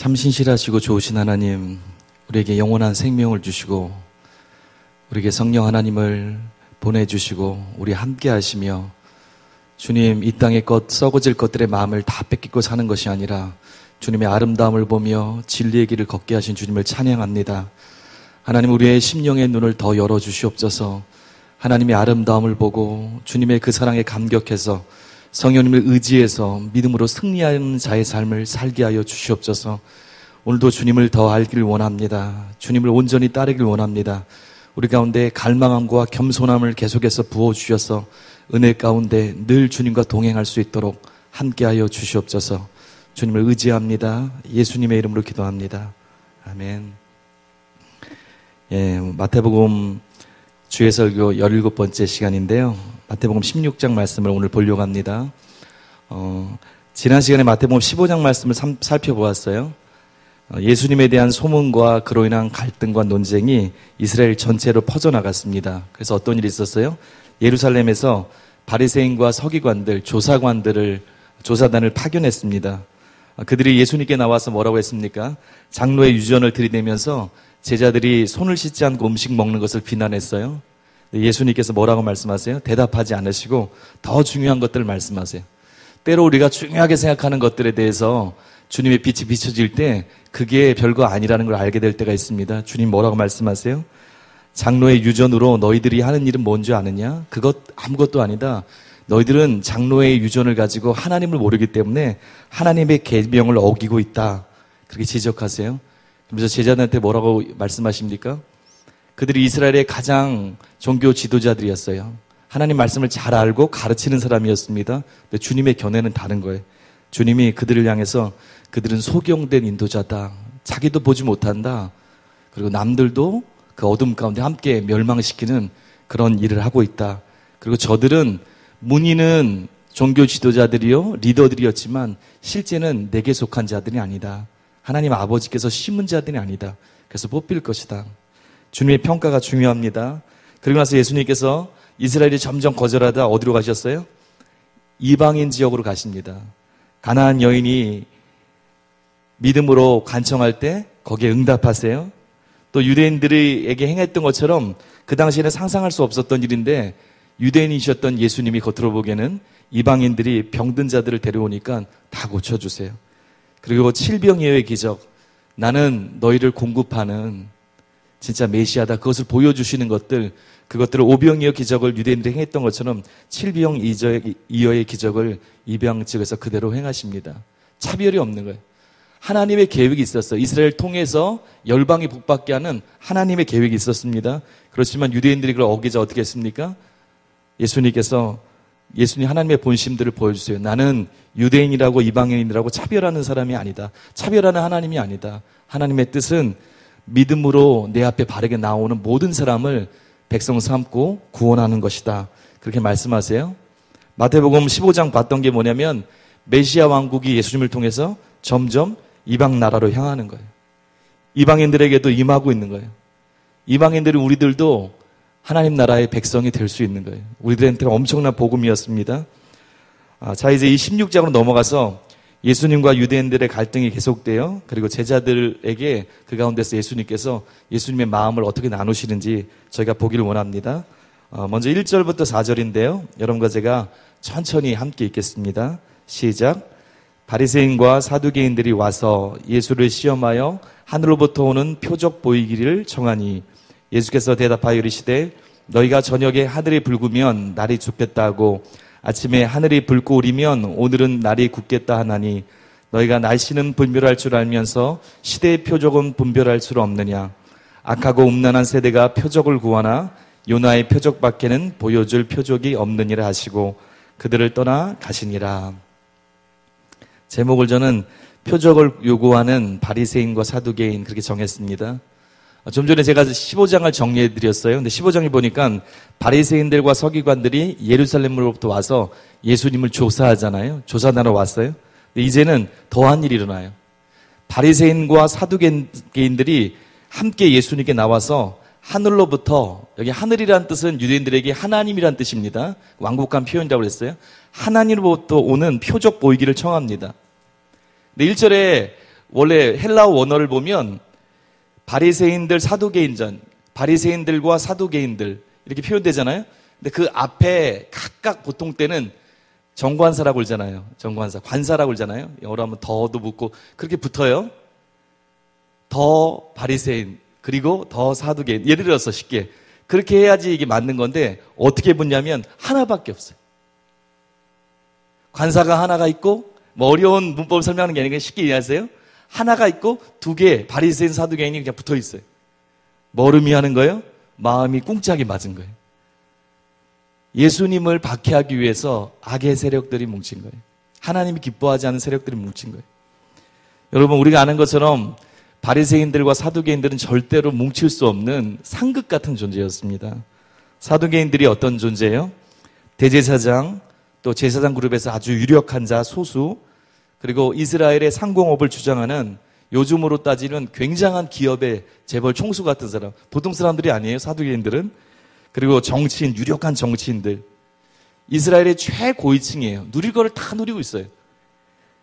참 신실하시고 좋으신 하나님, 우리에게 영원한 생명을 주시고 우리에게 성령 하나님을 보내주시고 우리 함께 하시며 주님, 이 땅의 것, 썩어질 것들의 마음을 다 뺏기고 사는 것이 아니라 주님의 아름다움을 보며 진리의 길을 걷게 하신 주님을 찬양합니다. 하나님, 우리의 심령의 눈을 더 열어주시옵소서. 하나님의 아름다움을 보고 주님의 그 사랑에 감격해서 성령님을 의지해서 믿음으로 승리하는 자의 삶을 살게 하여 주시옵소서. 오늘도 주님을 더 알기를 원합니다. 주님을 온전히 따르기를 원합니다. 우리 가운데 갈망함과 겸손함을 계속해서 부어주셔서 은혜 가운데 늘 주님과 동행할 수 있도록 함께하여 주시옵소서. 주님을 의지합니다. 예수님의 이름으로 기도합니다. 아멘. 마태복음 주의 설교 17번째 시간인데요. 마태복음 16장 말씀을 오늘 보려고 합니다. 지난 시간에 마태복음 15장 말씀을 살펴보았어요. 예수님에 대한 소문과 그로 인한 갈등과 논쟁이 이스라엘 전체로 퍼져나갔습니다. 그래서 어떤 일이 있었어요? 예루살렘에서 바리새인과 서기관들, 조사단을 파견했습니다. 그들이 예수님께 나와서 뭐라고 했습니까? 장로의 유전을 들이대면서 제자들이 손을 씻지 않고 음식 먹는 것을 비난했어요. 예수님께서 뭐라고 말씀하세요? 대답하지 않으시고 더 중요한 것들을 말씀하세요. 때로 우리가 중요하게 생각하는 것들에 대해서 주님의 빛이 비춰질 때 그게 별거 아니라는 걸 알게 될 때가 있습니다. 주님 뭐라고 말씀하세요? 장로의 유전으로 너희들이 하는 일은 뭔지 아느냐? 그것 아무것도 아니다. 너희들은 장로의 유전을 가지고 하나님을 모르기 때문에 하나님의 계명을 어기고 있다. 그렇게 지적하세요. 그래서 제자들한테 뭐라고 말씀하십니까? 그들이 이스라엘의 가장 종교 지도자들이었어요. 하나님 말씀을 잘 알고 가르치는 사람이었습니다. 근데 주님의 견해는 다른 거예요. 주님이 그들을 향해서 그들은 소경된 인도자다. 자기도 보지 못한다. 그리고 남들도 그 어둠 가운데 함께 멸망시키는 그런 일을 하고 있다. 그리고 저들은 문의는 종교 지도자들이요, 리더들이었지만 실제는 내게 속한 자들이 아니다. 하나님 아버지께서 심은 자들이 아니다. 그래서 뽑힐 것이다. 주님의 평가가 중요합니다. 그리고 나서 예수님께서 이스라엘이 점점 거절하다 어디로 가셨어요? 이방인 지역으로 가십니다. 가나안 여인이 믿음으로 간청할 때 거기에 응답하세요. 또 유대인들에게 행했던 것처럼 그 당시에는 상상할 수 없었던 일인데 유대인이셨던 예수님이 겉으로 보기에는 이방인들이 병든 자들을 데려오니까 다 고쳐주세요. 그리고 칠병이어의 기적, 나는 너희를 공급하는 진짜 메시아다. 그것을 보여주시는 것들, 그것들을 오병이어 기적을 유대인들이 행했던 것처럼 칠병이어의 기적을 이방 지역에서 그대로 행하십니다. 차별이 없는 거예요. 하나님의 계획이 있었어요. 이스라엘 통해서 열방이 복받게 하는 하나님의 계획이 있었습니다. 그렇지만 유대인들이 그걸 어기자 어떻게 했습니까? 예수님 하나님의 본심들을 보여주세요. 나는 유대인이라고 이방인이라고 차별하는 사람이 아니다. 차별하는 하나님이 아니다. 하나님의 뜻은 믿음으로 내 앞에 바르게 나오는 모든 사람을 백성 삼고 구원하는 것이다. 그렇게 말씀하세요. 마태복음 15장 봤던 게 뭐냐면 메시아 왕국이 예수님을 통해서 점점 이방 나라로 향하는 거예요. 이방인들에게도 임하고 있는 거예요. 이방인들은 우리들도 하나님 나라의 백성이 될 수 있는 거예요. 우리들한테는 엄청난 복음이었습니다. 자, 이제 이 16장으로 넘어가서 예수님과 유대인들의 갈등이 계속돼요. 그리고 제자들에게 그 가운데서 예수님께서 예수님의 마음을 어떻게 나누시는지 저희가 보기를 원합니다. 먼저 1절부터 4절인데요. 여러분과 제가 천천히 함께 읽겠습니다. 시작. 바리새인과 사두개인들이 와서 예수를 시험하여 하늘로부터 오는 표적 보이기를 청하니 예수께서 대답하여 이르시되 너희가 저녁에 하늘이 붉으면 날이 죽겠다 하고 아침에 하늘이 붉고 우리면 오늘은 날이 굳겠다 하나니 너희가 날씨는 분별할 줄 알면서 시대의 표적은 분별할 수 없느냐. 악하고 음란한 세대가 표적을 구하나 요나의 표적밖에는 보여줄 표적이 없느니라 하시고 그들을 떠나 가시니라. 제목을 저는 표적을 요구하는 바리새인과 사두개인 그렇게 정했습니다. 좀 전에 제가 15장을 정리해드렸어요. 근데 15장에 보니까 바리새인들과 서기관들이 예루살렘으로부터 와서 예수님을 조사하잖아요. 조사하러 왔어요. 근데 이제는 더한 일이 일어나요. 바리새인과 사두개인들이 함께 예수님께 나와서 하늘로부터, 여기 하늘이란 뜻은 유대인들에게 하나님이란 뜻입니다. 완곡한 표현이라고 그랬어요. 하나님으로부터 오는 표적 보이기를 청합니다. 근데 1절에 원래 헬라어 원어를 보면 바리새인들 사두개인전, 바리새인들과 사두개인들 이렇게 표현되잖아요. 근데 그 앞에 각각 보통 때는 정관사라고 그러잖아요. 정관사, 관사라고 그러잖아요. 영어로 하면 더도 붙고 그렇게 붙어요. 더 바리새인 그리고 더 사두개인. 예를 들어서 쉽게 그렇게 해야지 이게 맞는 건데 어떻게 붙냐면 하나밖에 없어요. 관사가 하나가 있고 뭐 어려운 문법을 설명하는 게 아니라 쉽게 이해하세요? 하나가 있고 두 개 바리새인 사두개인이 그냥 붙어 있어요. 뭘 의미하는 거예요? 마음이 꿍짝이 맞은 거예요. 예수님을 박해하기 위해서 악의 세력들이 뭉친 거예요. 하나님이 기뻐하지 않는 세력들이 뭉친 거예요. 여러분 우리가 아는 것처럼 바리새인들과 사두개인들은 절대로 뭉칠 수 없는 상극 같은 존재였습니다. 사두개인들이 어떤 존재예요? 대제사장, 또 제사장 그룹에서 아주 유력한 자 소수, 그리고 이스라엘의 상공업을 주장하는 요즘으로 따지는 굉장한 기업의 재벌 총수 같은 사람, 보통 사람들이 아니에요. 사두개인들은. 그리고 정치인, 유력한 정치인들. 이스라엘의 최고위층이에요. 누릴 거를 다 누리고 있어요.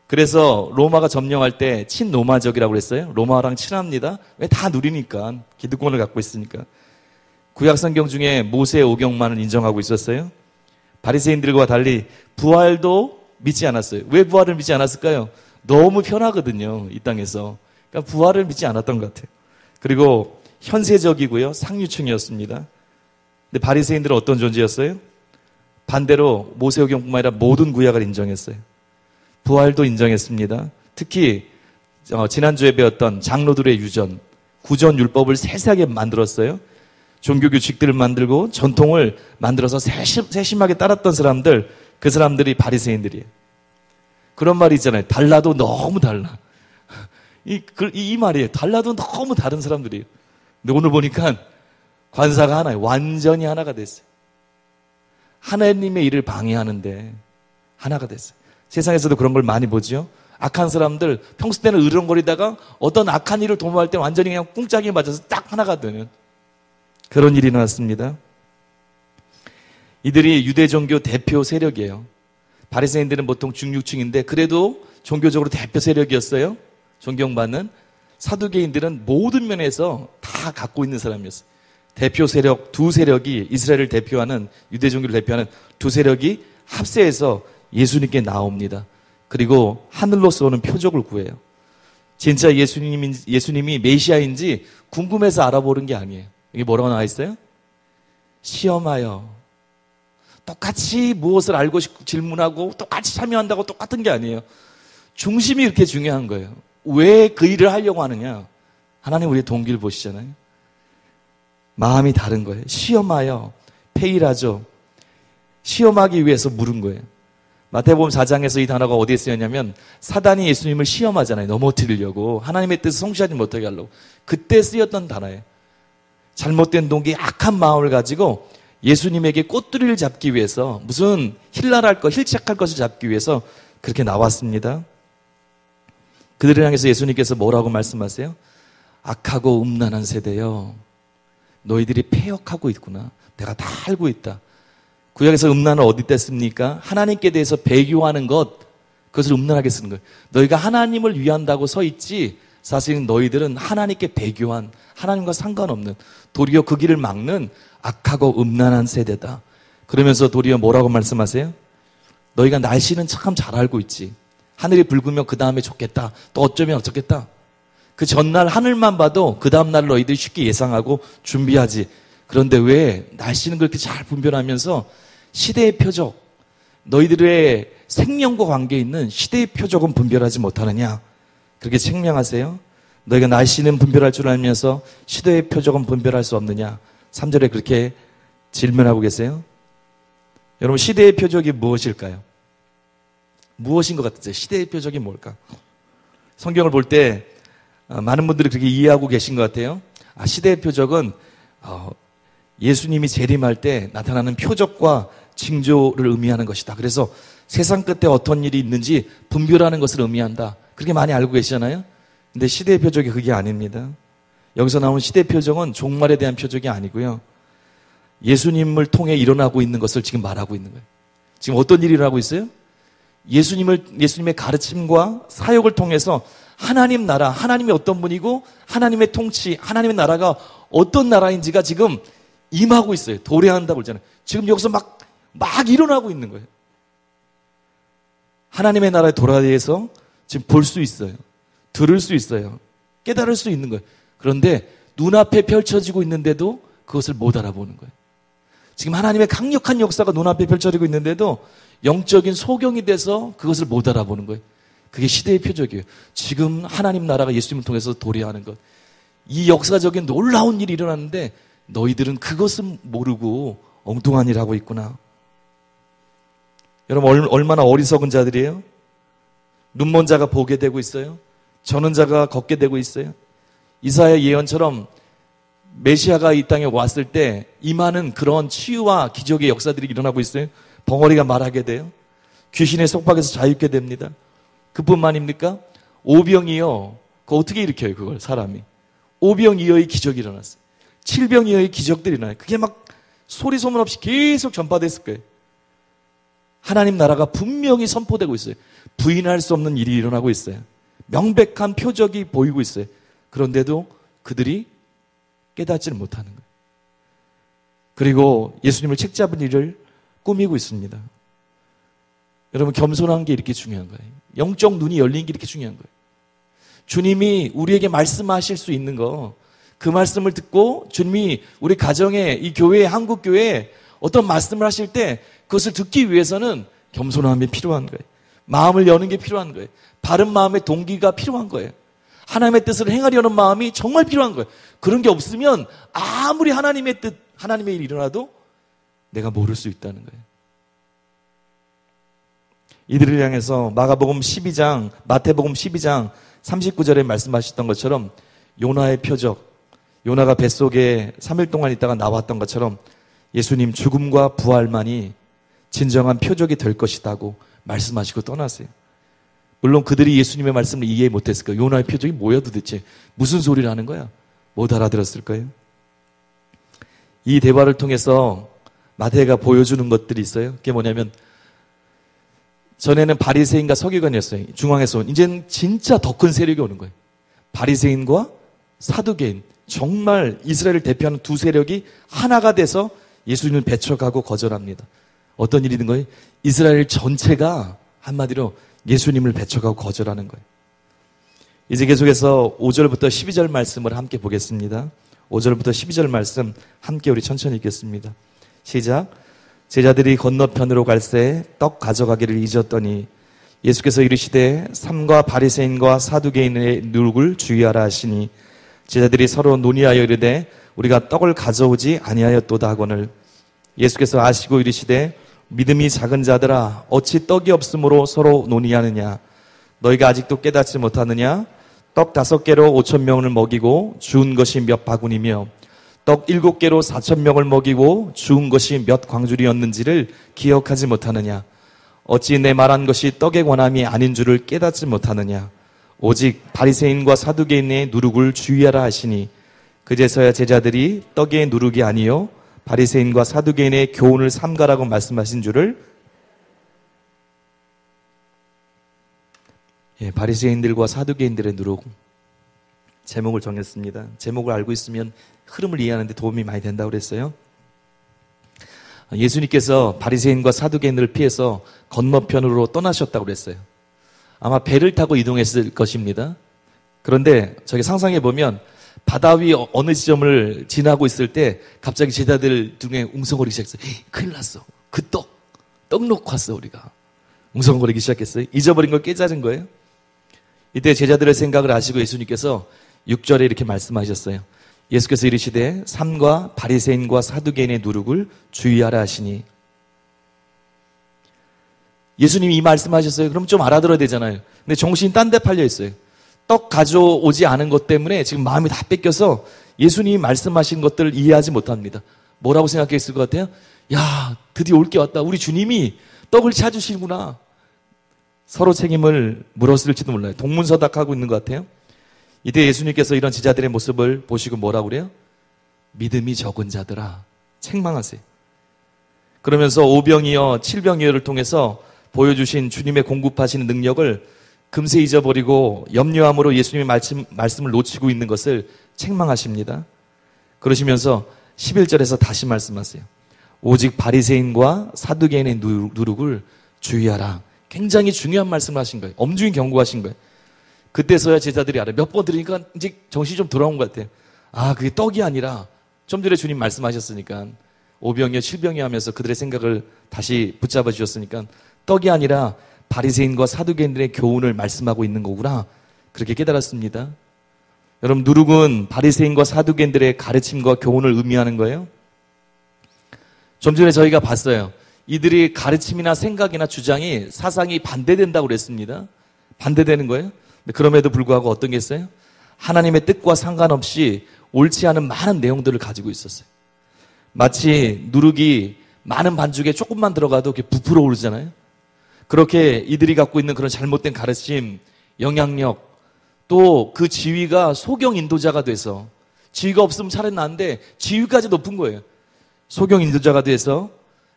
그래서 로마가 점령할 때 친로마적이라고 그랬어요. 로마랑 친합니다. 왜? 다 누리니까. 기득권을 갖고 있으니까. 구약성경 중에 모세의 오경만을 인정하고 있었어요. 바리새인들과 달리 부활도 믿지 않았어요. 왜 부활을 믿지 않았을까요? 너무 편하거든요. 이 땅에서. 그러니까 부활을 믿지 않았던 것 같아요. 그리고 현세적이고요. 상류층이었습니다. 근데 바리새인들은 어떤 존재였어요? 반대로 모세오경뿐만 아니라 모든 구약을 인정했어요. 부활도 인정했습니다. 특히 지난주에 배웠던 장로들의 유전, 구전 율법을 세세하게 만들었어요. 종교 규칙들을 만들고 전통을 만들어서 세심하게 따랐던 사람들, 그 사람들이 바리새인들이에요. 그런 말이 있잖아요. 달라도 너무 달라. 이 말이에요. 달라도 너무 다른 사람들이에요. 근데 오늘 보니까 관사가 하나예요. 완전히 하나가 됐어요. 하나님의 일을 방해하는데 하나가 됐어요. 세상에서도 그런 걸 많이 보죠. 악한 사람들 평소 때는 으르렁거리다가 어떤 악한 일을 도모할 때 완전히 그냥 꿍짝이 맞아서 딱 하나가 되는 그런 일이 나왔습니다. 이들이 유대 종교 대표 세력이에요. 바리새인들은 보통 중류층인데 그래도 종교적으로 대표 세력이었어요. 존경받는. 사두개인들은 모든 면에서 다 갖고 있는 사람이었어요. 대표 세력 두 세력이 이스라엘을 대표하는 유대 종교를 대표하는 두 세력이 합세해서 예수님께 나옵니다. 그리고 하늘로서 오는 표적을 구해요. 진짜 예수님이 메시아인지 궁금해서 알아보는 게 아니에요. 이게 뭐라고 나와 있어요? 시험하여. 똑같이 무엇을 알고 싶고 질문하고 똑같이 참여한다고 똑같은 게 아니에요. 중심이 이렇게 중요한 거예요. 왜 그 일을 하려고 하느냐? 하나님 우리의 동기를 보시잖아요. 마음이 다른 거예요. 시험하여. 페이라죠. 시험하기 위해서 물은 거예요. 마태복음 4장에서 이 단어가 어디에 쓰였냐면 사단이 예수님을 시험하잖아요. 넘어뜨리려고. 하나님의 뜻을 성취하지 못하게 하려고. 그때 쓰였던 단어예요. 잘못된 동기, 악한 마음을 가지고 예수님에게 꼬투리를 잡기 위해서 무슨 힐착할 것을 잡기 위해서 그렇게 나왔습니다. 그들을 향해서 예수님께서 뭐라고 말씀하세요? 악하고 음란한 세대여. 너희들이 패역하고 있구나. 내가 다 알고 있다. 구약에서 음란을 어디 때 씁니까? 하나님께 대해서 배교하는 것, 그것을 음란하게 쓰는 거예요. 너희가 하나님을 위한다고 서 있지 사실은 너희들은 하나님께 배교한, 하나님과 상관없는, 도리어 그 길을 막는 악하고 음란한 세대다. 그러면서 도리어 뭐라고 말씀하세요? 너희가 날씨는 참 잘 알고 있지. 하늘이 붉으면 그 다음에 좋겠다. 또 어쩌면 어쩌겠다. 그 전날 하늘만 봐도 그 다음날 너희들이 쉽게 예상하고 준비하지. 그런데 왜 날씨는 그렇게 잘 분별하면서 시대의 표적, 너희들의 생명과 관계 있는 시대의 표적은 분별하지 못하느냐? 그렇게 책명하세요. 너희가 날씨는 분별할 줄 알면서 시대의 표적은 분별할 수 없느냐? 3절에 그렇게 질문하고 계세요. 여러분, 시대의 표적이 무엇일까요? 무엇인 것 같으세요? 시대의 표적이 뭘까? 성경을 볼 때 많은 분들이 그렇게 이해하고 계신 것 같아요. 시대의 표적은 예수님이 재림할 때 나타나는 표적과 징조를 의미하는 것이다. 그래서 세상 끝에 어떤 일이 있는지 분별하는 것을 의미한다. 그렇게 많이 알고 계시잖아요. 근데 시대의 표적이 그게 아닙니다. 여기서 나온 시대의 표적은 종말에 대한 표적이 아니고요. 예수님을 통해 일어나고 있는 것을 지금 말하고 있는 거예요. 지금 어떤 일이 일어나고 있어요? 예수님의 가르침과 사역을 통해서 하나님 나라, 하나님이 어떤 분이고 하나님의 통치, 하나님의 나라가 어떤 나라인지가 지금 임하고 있어요. 도래한다고 그러잖아요. 지금 여기서 막 일어나고 있는 거예요. 하나님의 나라의 도라에 대해서 지금 볼 수 있어요. 들을 수 있어요. 깨달을 수 있는 거예요. 그런데 눈앞에 펼쳐지고 있는데도 그것을 못 알아보는 거예요. 지금 하나님의 강력한 역사가 눈앞에 펼쳐지고 있는데도 영적인 소경이 돼서 그것을 못 알아보는 거예요. 그게 시대의 표적이에요. 지금 하나님 나라가 예수님을 통해서 도래하는 것. 이 역사적인 놀라운 일이 일어났는데 너희들은 그것은 모르고 엉뚱한 일 하고 있구나. 여러분 얼마나 어리석은 자들이에요? 눈먼 자가 보게 되고 있어요. 저는 자가 걷게 되고 있어요. 이사야 예언처럼 메시아가 이 땅에 왔을 때 임하는 그런 치유와 기적의 역사들이 일어나고 있어요. 벙어리가 말하게 돼요. 귀신의 속박에서 자유케 됩니다. 그뿐만입니까? 오병이어. 그거 어떻게 일으켜요, 그걸 사람이. 오병이어의 기적이 일어났어요. 칠병이어의 기적들이 일어나요. 그게 막 소리 소문 없이 계속 전파됐을 거예요. 하나님 나라가 분명히 선포되고 있어요. 부인할 수 없는 일이 일어나고 있어요. 명백한 표적이 보이고 있어요. 그런데도 그들이 깨닫지를 못하는 거예요. 그리고 예수님을 책잡은 일을 꾸미고 있습니다. 여러분, 겸손한 게 이렇게 중요한 거예요. 영적 눈이 열린 게 이렇게 중요한 거예요. 주님이 우리에게 말씀하실 수 있는 거, 그 말씀을 듣고 주님이 우리 가정에, 이 교회에, 한국교회에 어떤 말씀을 하실 때 그것을 듣기 위해서는 겸손함이 필요한 거예요. 마음을 여는 게 필요한 거예요. 바른 마음의 동기가 필요한 거예요. 하나님의 뜻을 행하려는 마음이 정말 필요한 거예요. 그런 게 없으면 아무리 하나님의 뜻, 하나님의 일이 일어나도 내가 모를 수 있다는 거예요. 이들을 향해서 마가복음 12장, 마태복음 12장 39절에 말씀하셨던 것처럼 요나의 표적, 요나가 뱃속에 3일 동안 있다가 나왔던 것처럼 예수님 죽음과 부활만이 진정한 표적이 될 것이라고 말씀하시고 떠나세요. 물론 그들이 예수님의 말씀을 이해 못했을 거예요. 요나의 표적이 뭐야 도대체? 무슨 소리를 하는 거야? 못 알아들었을 거예요. 이 대화를 통해서 마태가 보여주는 것들이 있어요. 그게 뭐냐면 전에는 바리새인과 서기관이었어요. 중앙에서 온. 이제는 진짜 더 큰 세력이 오는 거예요. 바리새인과 사두개인. 정말 이스라엘을 대표하는 두 세력이 하나가 돼서 예수님을 배척하고 거절합니다. 어떤 일이 있는 거예요? 이스라엘 전체가 한마디로 예수님을 배척하고 거절하는 거예요. 이제 계속해서 5절부터 12절 말씀을 함께 보겠습니다. 5절부터 12절 말씀 함께 우리 천천히 읽겠습니다. 시작. 제자들이 건너편으로 갈새 떡 가져가기를 잊었더니 예수께서 이르시되 삼가 바리새인과 사두개인의 누룩을 주의하라 하시니 제자들이 서로 논의하여 이르되 우리가 떡을 가져오지 아니하였도다 하거늘 예수께서 아시고 이르시되 믿음이 작은 자들아 어찌 떡이 없으므로 서로 논의하느냐 너희가 아직도 깨닫지 못하느냐 떡 5개로 5,000명을 먹이고 주운 것이 몇 바구니며 떡 7개로 4,000명을 먹이고 주운 것이 몇 광줄이었는지를 기억하지 못하느냐 어찌 내 말한 것이 떡의 권함이 아닌 줄을 깨닫지 못하느냐 오직 바리새인과 사두개인의 누룩을 주의하라 하시니 그제서야 제자들이 떡의 누룩이 아니요 바리새인과 사두개인의 교훈을 삼가라고 말씀하신 줄을 바리새인들과 사두개인들의 누룩 제목을 정했습니다. 제목을 알고 있으면 흐름을 이해하는데 도움이 많이 된다고 그랬어요. 예수님께서 바리새인과 사두개인들을 피해서 건너편으로 떠나셨다고 그랬어요. 아마 배를 타고 이동했을 것입니다. 그런데 저기 상상해 보면 바다 위 어느 지점을 지나고 있을 때 갑자기 제자들 등에 웅성거리기 시작했어요. 큰일 났어. 그 떡 놓고 왔어 우리가. 웅성거리기 시작했어요. 잊어버린 걸 깨달은 거예요. 이때 제자들의 생각을 아시고 예수님께서 6절에 이렇게 말씀하셨어요. 예수께서 이르시되 삼가 바리새인과 사두개인의 누룩을 주의하라 하시니 예수님이 이 말씀하셨어요. 그럼 좀 알아들어야 되잖아요. 근데 정신이 딴 데 팔려 있어요. 떡 가져오지 않은 것 때문에 지금 마음이 다 뺏겨서 예수님이 말씀하신 것들을 이해하지 못합니다. 뭐라고 생각했을 것 같아요? 야, 드디어 올 게 왔다. 우리 주님이 떡을 찾으시구나. 서로 책임을 물었을지도 몰라요. 동문서답하고 있는 것 같아요. 이때 예수님께서 이런 제자들의 모습을 보시고 뭐라고 그래요? 믿음이 적은 자들아 책망하세요. 그러면서 5병이어 7병이어를 통해서 보여주신 주님의 공급하시는 능력을 금세 잊어버리고 염려함으로 예수님의 말씀을 놓치고 있는 것을 책망하십니다. 그러시면서 11절에서 다시 말씀하세요. 오직 바리새인과 사두개인의 누룩을 주의하라. 굉장히 중요한 말씀을 하신 거예요. 엄중히 경고하신 거예요. 그때서야 제자들이 알아요. 몇 번 들으니까 이제 정신이 좀 돌아온 것 같아요. 아, 그게 떡이 아니라 좀 전에 주님 말씀하셨으니까 오병이어 칠병이어 하면서 그들의 생각을 다시 붙잡아 주셨으니까 떡이 아니라 바리새인과 사두개인들의 교훈을 말씀하고 있는 거구나. 그렇게 깨달았습니다. 여러분, 누룩은 바리새인과 사두개인들의 가르침과 교훈을 의미하는 거예요. 좀 전에 저희가 봤어요. 이들이 가르침이나 생각이나 주장이 사상이 반대된다고 그랬습니다. 반대되는 거예요. 그럼에도 불구하고 어떤 게 있어요? 하나님의 뜻과 상관없이 옳지 않은 많은 내용들을 가지고 있었어요. 마치 누룩이 많은 반죽에 조금만 들어가도 이렇게 부풀어 오르잖아요. 그렇게 이들이 갖고 있는 그런 잘못된 가르침, 영향력, 또 그 지위가 소경 인도자가 돼서, 지위가 없으면 차라리 나은데 지위까지 높은 거예요. 소경 인도자가 돼서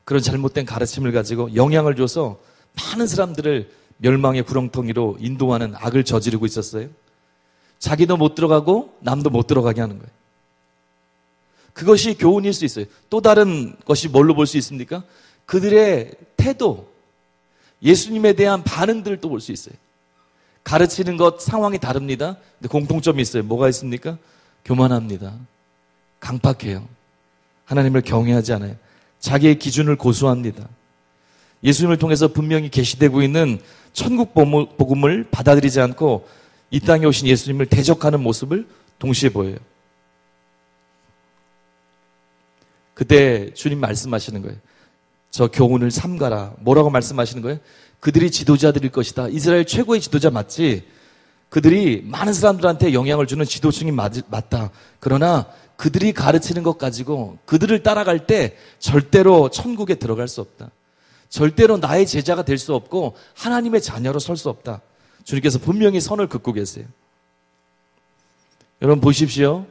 그런 잘못된 가르침을 가지고 영향을 줘서 많은 사람들을 멸망의 구렁텅이로 인도하는 악을 저지르고 있었어요. 자기도 못 들어가고 남도 못 들어가게 하는 거예요. 그것이 교훈일 수 있어요. 또 다른 것이 뭘로 볼 수 있습니까? 그들의 태도, 예수님에 대한 반응들을 또 볼 수 있어요. 가르치는 것 상황이 다릅니다. 근데 공통점이 있어요. 뭐가 있습니까? 교만합니다. 강팍해요. 하나님을 경외하지 않아요. 자기의 기준을 고수합니다. 예수님을 통해서 분명히 계시되고 있는 천국 복음을 받아들이지 않고 이 땅에 오신 예수님을 대적하는 모습을 동시에 보여요. 그때 주님 말씀하시는 거예요. 저 교훈을 삼가라. 뭐라고 말씀하시는 거예요? 그들이 지도자들일 것이다. 이스라엘 최고의 지도자 맞지? 그들이 많은 사람들한테 영향을 주는 지도층이 맞다. 그러나 그들이 가르치는 것 가지고 그들을 따라갈 때 절대로 천국에 들어갈 수 없다. 절대로 나의 제자가 될 수 없고 하나님의 자녀로 설 수 없다. 주님께서 분명히 선을 긋고 계세요. 여러분 보십시오.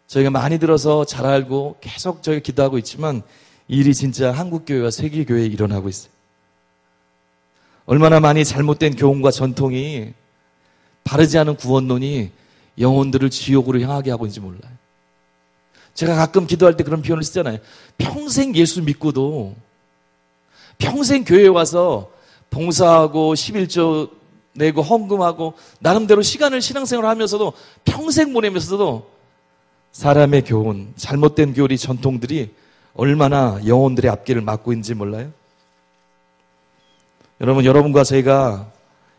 저희가 많이 들어서 잘 알고 계속 저희가 기도하고 있지만 이 일이 진짜 한국교회와 세계교회에 일어나고 있어요. 얼마나 많이 잘못된 교훈과 전통이, 바르지 않은 구원론이 영혼들을 지옥으로 향하게 하고 있는지 몰라요. 제가 가끔 기도할 때 그런 표현을 쓰잖아요. 평생 예수 믿고도 평생 교회에 와서 봉사하고 11조 내고 헌금하고 나름대로 신앙생활을 하면서도 평생 보내면서도 사람의 교훈, 잘못된 교리, 전통들이 얼마나 영혼들의 앞길을 막고 있는지 몰라요? 여러분과 저희가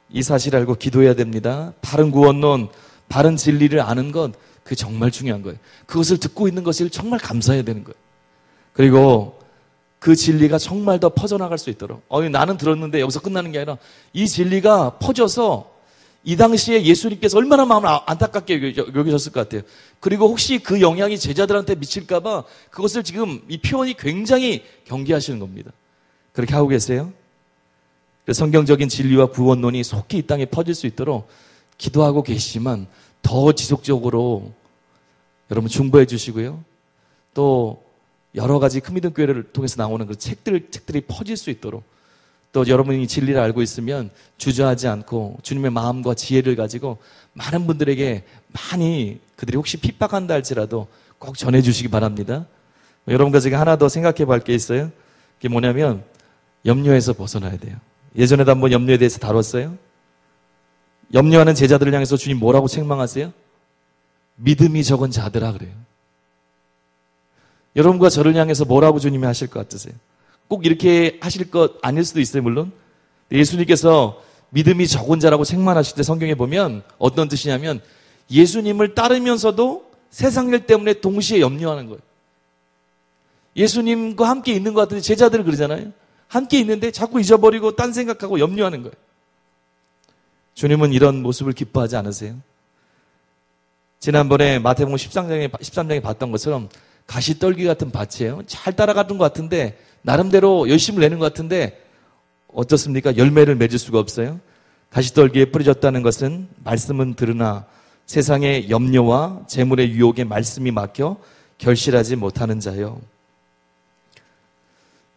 이 사실을 알고 기도해야 됩니다. 바른 구원론, 바른 진리를 아는 건 그게 정말 중요한 거예요. 그것을 듣고 있는 것을 정말 감사해야 되는 거예요. 그리고 그 진리가 정말 더 퍼져나갈 수 있도록, 나는 들었는데 여기서 끝나는 게 아니라 이 진리가 퍼져서 이 당시에 예수님께서 얼마나 마음을 안타깝게 여기셨을 것 같아요. 그리고 혹시 그 영향이 제자들한테 미칠까봐 그것을 지금 이 표현이 굉장히 경계하시는 겁니다. 그렇게 하고 계세요? 성경적인 진리와 구원론이 속히 이 땅에 퍼질 수 있도록 기도하고 계시지만 더 지속적으로 여러분 중보해 주시고요. 또 여러 가지 큰 믿음 교회를 통해서 나오는 그 책들이 퍼질 수 있도록, 또 여러분이 진리를 알고 있으면 주저하지 않고 주님의 마음과 지혜를 가지고 많은 분들에게 많이, 그들이 혹시 핍박한다 할지라도 꼭 전해주시기 바랍니다. 여러분과 제가 하나 더 생각해 볼 게 있어요. 그게 뭐냐면 염려에서 벗어나야 돼요. 예전에도 한번 염려에 대해서 다뤘어요. 염려하는 제자들을 향해서 주님 뭐라고 책망하세요? 믿음이 적은 자들아 그래요. 여러분과 저를 향해서 뭐라고 주님이 하실 것 같으세요? 꼭 이렇게 하실 것 아닐 수도 있어요, 물론. 예수님께서 믿음이 적은 자라고 책망하실 때 성경에 보면 어떤 뜻이냐면 예수님을 따르면서도 세상 일 때문에 동시에 염려하는 거예요. 예수님과 함께 있는 것 같은데 제자들은 그러잖아요. 함께 있는데 자꾸 잊어버리고 딴 생각하고 염려하는 거예요. 주님은 이런 모습을 기뻐하지 않으세요? 지난번에 마태복음 13장에 봤던 것처럼 가시떨기 같은 밭이에요. 잘 따라가는 것 같은데 나름대로 열심을 내는 것 같은데 어떻습니까? 열매를 맺을 수가 없어요. 가시떨기에 뿌려졌다는 것은 말씀은 들으나 세상의 염려와 재물의 유혹에 말씀이 막혀 결실하지 못하는 자요.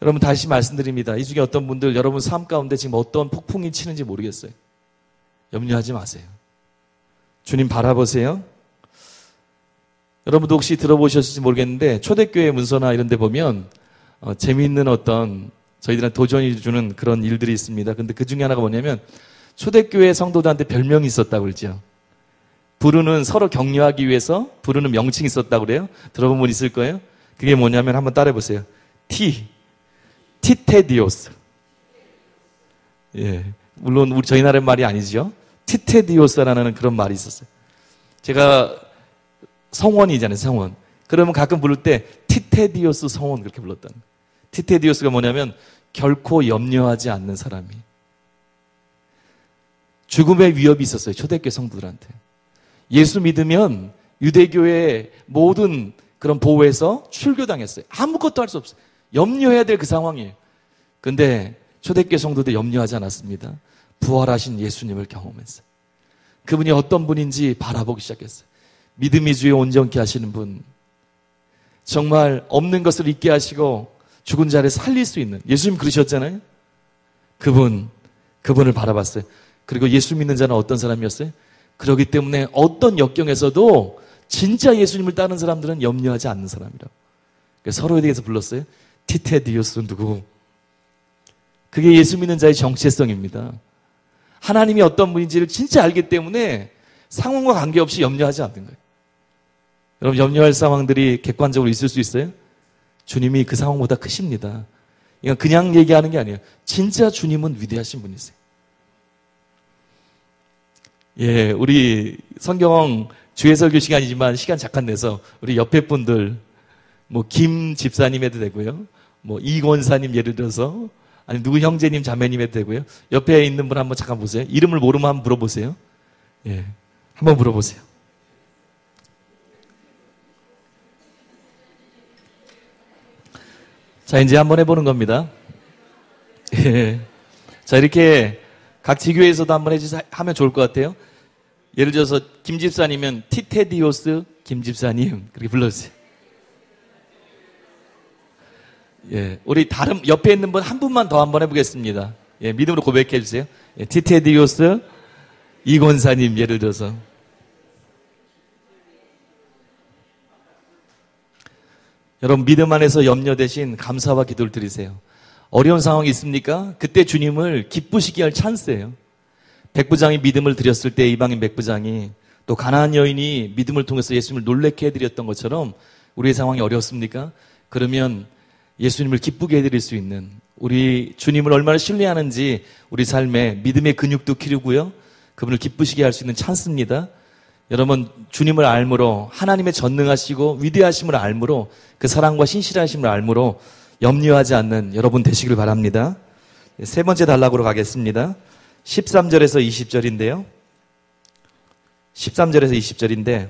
여러분 다시 말씀드립니다. 이 중에 어떤 분들 여러분 삶 가운데 지금 어떤 폭풍이 치는지 모르겠어요. 염려하지 마세요. 주님 바라보세요. 여러분도 혹시 들어보셨을지 모르겠는데 초대교회 문서나 이런 데 보면 재미있는 어떤 저희들한테 도전이 주는 그런 일들이 있습니다. 근데 그 중에 하나가 뭐냐면 초대교회 성도들한테 별명이 있었다고 그러죠. 부르는 서로 격려하기 위해서 부르는 명칭이 있었다고 그래요. 들어본 분 있을 거예요. 그게 뭐냐면 한번 따라해 보세요. 티테디오스. 예, 물론 저희 나라의 말이 아니죠. 티테디오스라는 그런 말이 있었어요. 제가 성원이잖아요, 성원. 그러면 가끔 부를 때 티테디오스 성원 그렇게 불렀다는 거예요. 티테디오스가 뭐냐면 결코 염려하지 않는 사람이. 죽음의 위협이 있었어요, 초대교회 성도들한테. 예수 믿으면 유대교의 모든 그런 보호에서 출교당했어요. 아무것도 할 수 없어요. 염려해야 될 그 상황이에요. 근데 초대교회 성도들 염려하지 않았습니다. 부활하신 예수님을 경험했어요. 그분이 어떤 분인지 바라보기 시작했어요. 믿음이 주에 온전케 하시는 분, 정말 없는 것을 있게 하시고 죽은 자를 살릴 수 있는, 예수님 그러셨잖아요. 그분을 바라봤어요. 그리고 예수 믿는 자는 어떤 사람이었어요? 그렇기 때문에 어떤 역경에서도 진짜 예수님을 따르는 사람들은 염려하지 않는 사람이라고. 서로에 대해서 불렀어요. 티테디오스 누구? 그게 예수 믿는 자의 정체성입니다. 하나님이 어떤 분인지를 진짜 알기 때문에 상황과 관계없이 염려하지 않는 거예요. 여러분, 염려할 상황들이 객관적으로 있을 수 있어요? 주님이 그 상황보다 크십니다. 이건 그냥 얘기하는 게 아니에요. 진짜 주님은 위대하신 분이세요. 예, 우리 성경 주예설교 시간이지만 시간 잠깐 내서 우리 옆에 분들, 김 집사님 해도 되고요. 이 권사님 예를 들어서, 아니 누구 형제님 자매님 해도 되고요. 옆에 있는 분 한번 잠깐 보세요. 이름을 모르면 한번 물어보세요. 예, 한번 물어보세요. 자, 이제 한번 해보는 겁니다. 예. 자, 이렇게 각 지교회에서도 한번 하면 좋을 것 같아요. 예를 들어서 김 집사님은 티테디오스 김 집사님 그렇게 불러주세요. 예, 우리 다른 옆에 있는 분 한 분만 더 한번 해보겠습니다. 예, 믿음으로 고백해 주세요. 예, 티테디오스 이권사님 예를 들어서. 여러분, 믿음 안에서 염려 대신 감사와 기도를 드리세요. 어려운 상황이 있습니까? 그때 주님을 기쁘시게 할 찬스예요. 백부장이 믿음을 드렸을 때 이방인 백부장이, 또 가나안 여인이 믿음을 통해서 예수님을 놀래게 해드렸던 것처럼 우리의 상황이 어렵습니까? 그러면 예수님을 기쁘게 해드릴 수 있는, 우리 주님을 얼마나 신뢰하는지 우리 삶에 믿음의 근육도 키우고요, 그분을 기쁘시게 할 수 있는 찬스입니다. 여러분, 주님을 알므로, 하나님의 전능하시고 위대하심을 알므로, 그 사랑과 신실하심을 알므로 염려하지 않는 여러분 되시길 바랍니다. 세 번째 단락으로 가겠습니다. 13절에서 20절인데요. 13절에서 20절인데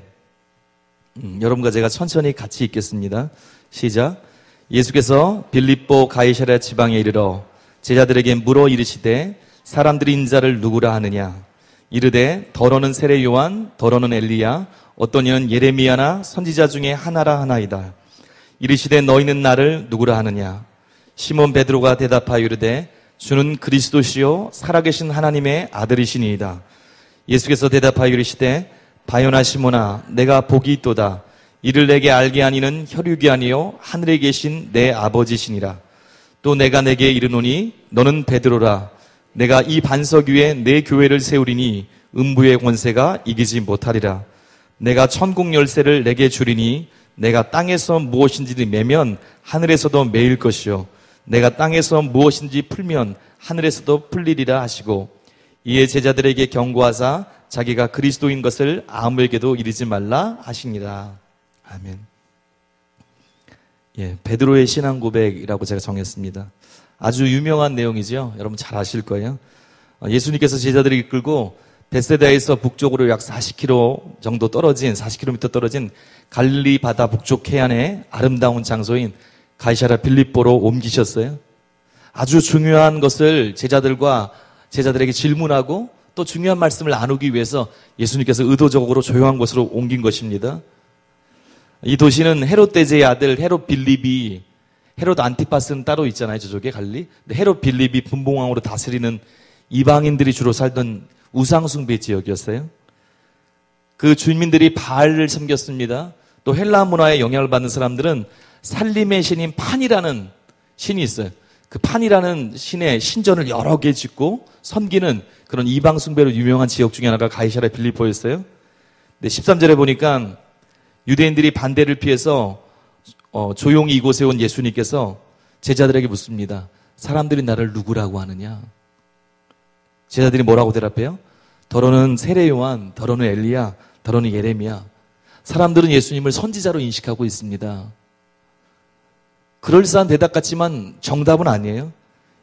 여러분과 제가 천천히 같이 읽겠습니다. 시작. 예수께서 빌립보 가이사랴 지방에 이르러 제자들에게 물어 이르시되 사람들이 인자를 누구라 하느냐? 이르되 더러는 세례 요한, 더러는 엘리야, 어떤 이는 예레미야나 선지자 중에 하나라 하나이다. 이르시되 너희는 나를 누구라 하느냐? 시몬 베드로가 대답하여 이르되 주는 그리스도시요 살아계신 하나님의 아들이시니이다. 예수께서 대답하여 이르시되 바요나 시몬아, 내가 복이 있도다. 이를 내게 알게 하니는 혈육이 아니요 하늘에 계신 내 아버지시니라. 또 내가 내게 이르노니 너는 베드로라. 내가 이 반석 위에 내 교회를 세우리니 음부의 권세가 이기지 못하리라. 내가 천국 열쇠를 내게 주리니 내가 땅에서 무엇인지 매면 하늘에서도 매일 것이요 내가 땅에서 무엇인지 풀면 하늘에서도 풀리리라 하시고, 이에 제자들에게 경고하사 자기가 그리스도인 것을 아무에게도 이르지 말라 하시니라. 아멘. 예, 베드로의 신앙 고백이라고 제가 정했습니다. 아주 유명한 내용이죠. 여러분 잘 아실 거예요. 예수님께서 제자들을 이끌고 베세다에서 북쪽으로 약 40km 정도 떨어진, 40km 떨어진 갈릴리 바다 북쪽 해안의 아름다운 장소인 가이사랴 빌립보로 옮기셨어요. 아주 중요한 것을 제자들에게 질문하고 또 중요한 말씀을 나누기 위해서 예수님께서 의도적으로 조용한 곳으로 옮긴 것입니다. 이 도시는 헤롯 대제의 아들 헤롯 빌립이, 헤롯 안티파스는 따로 있잖아요, 저쪽에 갈릴리. 근데 헤롯 빌립이 분봉왕으로 다스리는 이방인들이 주로 살던 우상숭배 지역이었어요. 그 주민들이 바알을 섬겼습니다. 또 헬라 문화에 영향을 받는 사람들은 살림의 신인 판이라는 신이 있어요. 그 판이라는 신의 신전을 여러 개 짓고 섬기는 그런 이방 숭배로 유명한 지역 중에 하나가 가이사랴 빌립보였어요. 근데 13절에 보니까 유대인들이 반대를 피해서 조용히 이곳에 온 예수님께서 제자들에게 묻습니다. 사람들이 나를 누구라고 하느냐? 제자들이 뭐라고 대답해요? 더러는 세례 요한, 더러는 엘리야, 더러는 예레미야. 사람들은 예수님을 선지자로 인식하고 있습니다. 그럴싸한 대답 같지만 정답은 아니에요.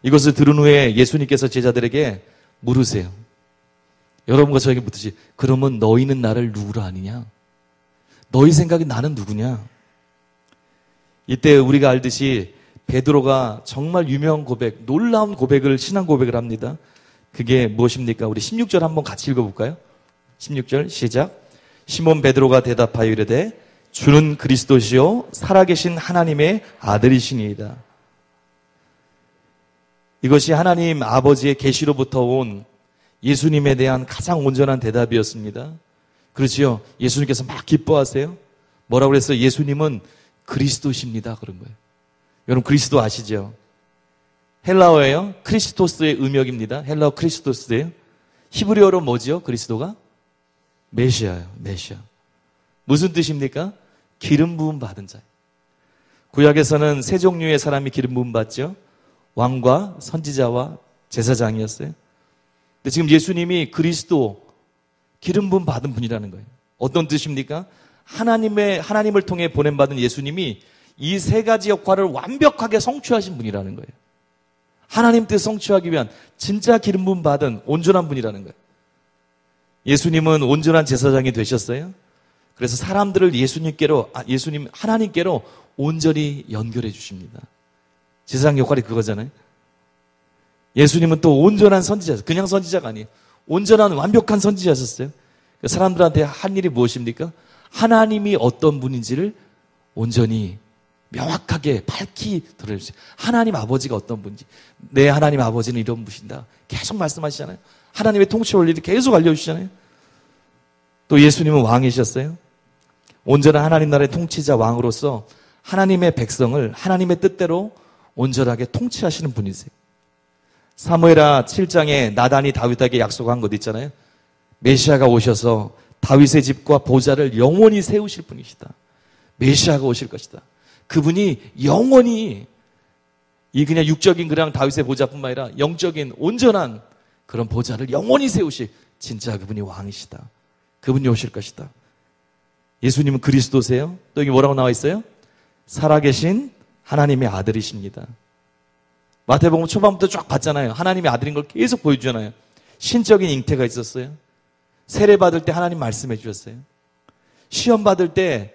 이것을 들은 후에 예수님께서 제자들에게 물으세요. 여러분과 저에게 묻듯이 그러면 너희는 나를 누구로 아느냐? 너희 생각에 나는 누구냐? 이때 우리가 알듯이 베드로가 정말 유명한 고백, 놀라운 고백을, 신앙 고백을 합니다. 그게 무엇입니까? 우리 16절 한번 같이 읽어볼까요? 16절 시작. 시몬 베드로가 대답하여 이르되 주는 그리스도시요 살아계신 하나님의 아들이시니이다. 이것이 하나님 아버지의 계시로부터 온 예수님에 대한 가장 온전한 대답이었습니다. 그렇지요. 예수님께서 막 기뻐하세요. 뭐라고 그랬어요? 예수님은 그리스도십니다. 그런 거예요. 여러분 그리스도 아시죠? 헬라어예요. 크리스토스의 음역입니다. 헬라어 크리스토스예요. 히브리어로 뭐죠? 그리스도가? 메시아예요. 메시아. 무슨 뜻입니까? 기름 부음 받은 자예요. 구약에서는 세 종류의 사람이 기름 부음 받죠. 왕과 선지자와 제사장이었어요. 근데 지금 예수님이 그리스도 기름 부음 받은 분이라는 거예요. 어떤 뜻입니까? 하나님을 통해 보냄받은 예수님이 이 세 가지 역할을 완벽하게 성취하신 분이라는 거예요. 하나님 뜻 성취하기 위한 진짜 기름 부음 받은 온전한 분이라는 거예요. 예수님은 온전한 제사장이 되셨어요. 그래서 사람들을 예수님 하나님께로 온전히 연결해 주십니다. 제사장 역할이 그거잖아요. 예수님은 또 온전한 선지자였어요. 그냥 선지자가 아니에요. 온전한 완벽한 선지자였어요. 사람들한테 한 일이 무엇입니까? 하나님이 어떤 분인지를 온전히 명확하게 밝히 드러내주세요. 하나님 아버지가 어떤 분인지. 내 하나님 아버지는 이런 분이다. 계속 말씀하시잖아요. 하나님의 통치 원리를 계속 알려주시잖아요. 또 예수님은 왕이셨어요. 온전한 하나님 나라의 통치자 왕으로서 하나님의 백성을 하나님의 뜻대로 온전하게 통치하시는 분이세요. 사무엘하 7장에 나단이 다윗에게 약속한 것 있잖아요. 메시아가 오셔서 다윗의 집과 보좌를 영원히 세우실 분이시다. 메시아가 오실 것이다. 그분이 영원히 이 그냥 육적인 그냥 다윗의 보좌뿐만 아니라 영적인 온전한 그런 보좌를 영원히 세우실 진짜 그분이 왕이시다. 그분이 오실 것이다. 예수님은 그리스도세요. 또 여기 뭐라고 나와 있어요? 살아계신 하나님의 아들이십니다. 마태복음 초반부터 쫙 봤잖아요. 하나님의 아들인 걸 계속 보여주잖아요. 신적인 잉태가 있었어요. 세례 받을 때 하나님 말씀해 주셨어요. 시험 받을 때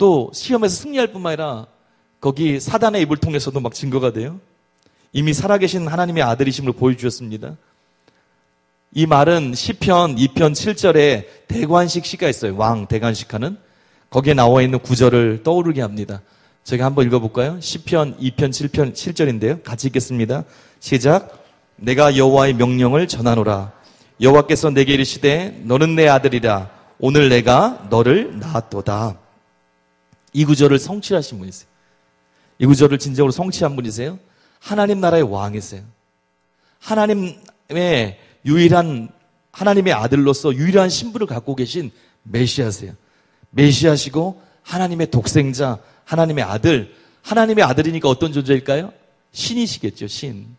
또 시험에서 승리할 뿐만 아니라 거기 사단의 입을 통해서도 막 증거가 돼요. 이미 살아계신 하나님의 아들이심을 보여주셨습니다. 이 말은 시편 2편 7절에 대관식 시가 있어요. 왕 대관식하는. 거기에 나와 있는 구절을 떠오르게 합니다. 저희가 한번 읽어볼까요? 시편 2편 7절인데요. 같이 읽겠습니다. 시작. 내가 여호와의 명령을 전하노라. 여호와께서 내게 이르시되 너는 내 아들이라. 오늘 내가 너를 낳았도다. 이 구절을 성취하신 분이세요. 이 구절을 진정으로 성취한 분이세요. 하나님 나라의 왕이세요. 하나님의 유일한 하나님의 아들로서 유일한 신분을 갖고 계신 메시아세요. 메시아시고 하나님의 독생자, 하나님의 아들. 하나님의 아들이니까 어떤 존재일까요? 신이시겠죠, 신.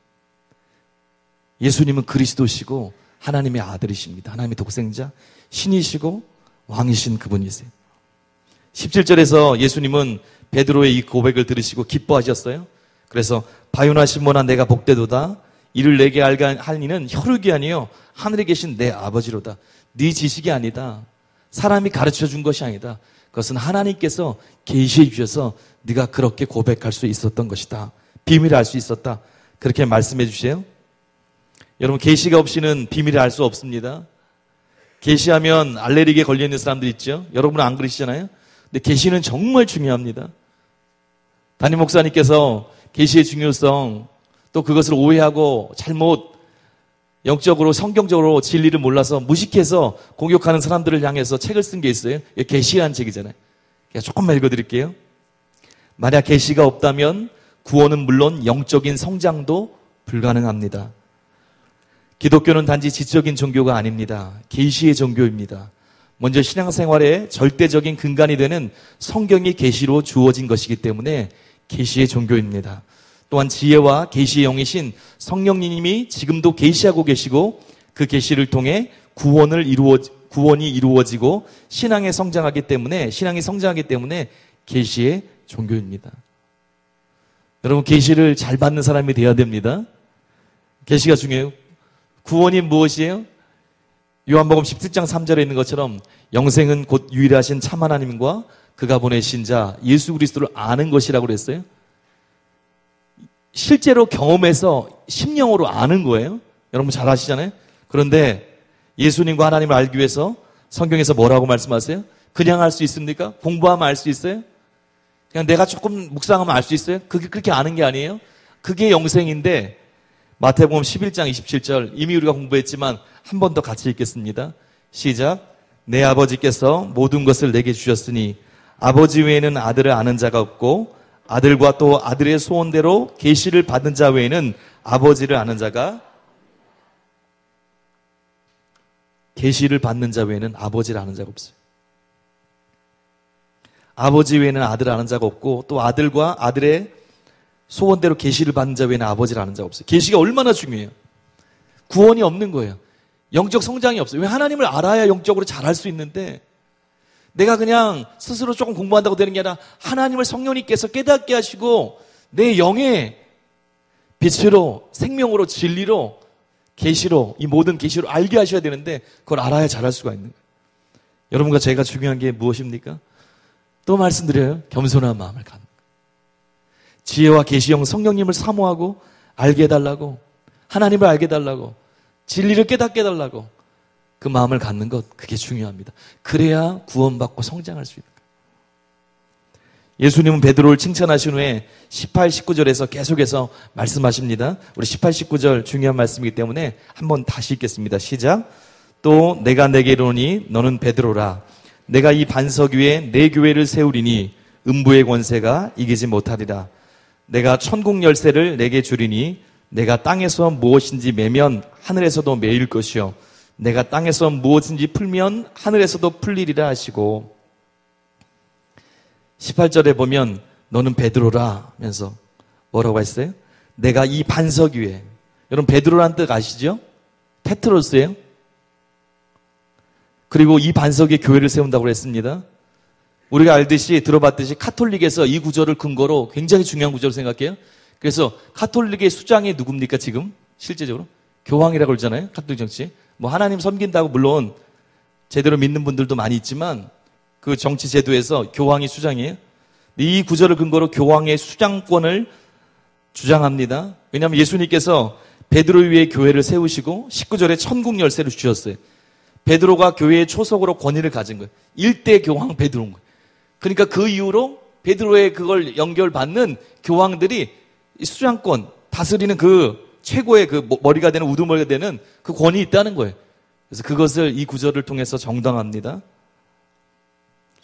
예수님은 그리스도시고 하나님의 아들이십니다. 하나님의 독생자, 신이시고 왕이신 그분이세요. 17절에서 예수님은 베드로의 이 고백을 들으시고 기뻐하셨어요. 그래서 바요나 시몬아 내가 복되도다. 이를 내게 알게 할 이는 혈육이 아니요 하늘에 계신 내 아버지로다. 네 지식이 아니다. 사람이 가르쳐준 것이 아니다. 그것은 하나님께서 계시해 주셔서 네가 그렇게 고백할 수 있었던 것이다. 비밀을 알 수 있었다. 그렇게 말씀해 주세요. 여러분 계시가 없이는 비밀을 알 수 없습니다. 계시하면 알레르기에 걸려있는 사람들 있죠. 여러분은 안 그러시잖아요. 근데 계시는 정말 중요합니다. 담임 목사님께서 계시의 중요성 또 그것을 오해하고 잘못 영적으로 성경적으로 진리를 몰라서 무식해서 공격하는 사람들을 향해서 책을 쓴 게 있어요. 계시라는 책이잖아요. 조금만 읽어드릴게요. 만약 계시가 없다면 구원은 물론 영적인 성장도 불가능합니다. 기독교는 단지 지적인 종교가 아닙니다. 계시의 종교입니다. 먼저 신앙생활의 절대적인 근간이 되는 성경이 계시로 주어진 것이기 때문에 계시의 종교입니다. 또한 지혜와 계시의 영이신 성령님이 지금도 계시하고 계시고 그 계시를 통해 구원이 이루어지고 신앙이 성장하기 때문에 계시의 종교입니다. 여러분, 계시를 잘 받는 사람이 되어야 됩니다. 계시가 중요해요. 구원이 무엇이에요? 요한복음 17장 3절에 있는 것처럼 영생은 곧 유일하신 참 하나님과 그가 보내신 자 예수 그리스도를 아는 것이라고 그랬어요. 실제로 경험해서 심령으로 아는 거예요. 여러분 잘 아시잖아요. 그런데 예수님과 하나님을 알기 위해서 성경에서 뭐라고 말씀하세요? 그냥 알 수 있습니까? 공부하면 알 수 있어요? 그냥 내가 조금 묵상하면 알 수 있어요? 그게 그렇게 아는 게 아니에요. 그게 영생인데 마태복음 11장 27절 이미 우리가 공부했지만 한 번 더 같이 읽겠습니다. 시작. 내 아버지께서 모든 것을 내게 주셨으니 아버지 외에는 아들을 아는 자가 없고 아들과 또 아들의 소원대로 계시를 받은 자 외에는 아버지를 아는 자가 계시를 받는 자 외에는 아버지를 아는 자가 없어요. 아버지 외에는 아들을 아는 자가 없고 또 아들과 아들의 소원대로 계시를 받는 자 외에는 아버지를 아는 자가 없어요. 계시가 얼마나 중요해요. 구원이 없는 거예요. 영적 성장이 없어요. 왜? 하나님을 알아야 영적으로 잘할 수 있는데 내가 그냥 스스로 조금 공부한다고 되는 게 아니라 하나님을 성령님께서 깨닫게 하시고 내 영의 빛으로 생명으로 진리로 계시로 이 모든 계시로 알게 하셔야 되는데 그걸 알아야 잘할 수가 있는 거예요. 여러분과 제가 중요한 게 무엇입니까? 또 말씀드려요. 겸손한 마음을 갖는 거예요. 지혜와 계시형 성령님을 사모하고 알게 해달라고 하나님을 알게 해달라고 진리를 깨닫게 해달라고 그 마음을 갖는 것 그게 중요합니다. 그래야 구원받고 성장할 수 있는 거예요. 예수님은 베드로를 칭찬하신 후에 18, 19절에서 계속해서 말씀하십니다. 우리 18, 19절 중요한 말씀이기 때문에 한번 다시 읽겠습니다. 시작. 또 내가 내게 이르노니 너는 베드로라. 내가 이 반석 위에 내 교회를 세우리니 음부의 권세가 이기지 못하리라. 내가 천국 열쇠를 내게 주리니 내가 땅에서 무엇인지 매면 하늘에서도 매일 것이요 내가 땅에서 무엇인지 풀면 하늘에서도 풀리리라 하시고 18절에 보면 너는 베드로라 하면서 뭐라고 했어요? 내가 이 반석 위에 여러분 베드로라는 뜻 아시죠? 페트로스예요. 그리고 이 반석 위에 교회를 세운다고 했습니다. 우리가 알듯이 들어봤듯이 카톨릭에서 이 구절을 근거로 굉장히 중요한 구절을 생각해요. 그래서 카톨릭의 수장이 누굽니까 지금? 실제적으로? 교황이라고 그러잖아요. 카톨릭 정치. 뭐 하나님 섬긴다고 물론 제대로 믿는 분들도 많이 있지만 그 정치 제도에서 교황이 수장이에요. 이 구절을 근거로 교황의 수장권을 주장합니다. 왜냐하면 예수님께서 베드로 위에 교회를 세우시고 19절에 천국 열쇠를 주셨어요. 베드로가 교회의 초석으로 권위를 가진 거예요. 일대 교황 베드로인 거예요. 그러니까 그 이후로 베드로의 그걸 연결받는 교황들이 수장권, 다스리는 그 최고의 그 머리가 되는 우두머리가 되는 그 권위 있다는 거예요. 그래서 그것을 이 구절을 통해서 정당합니다.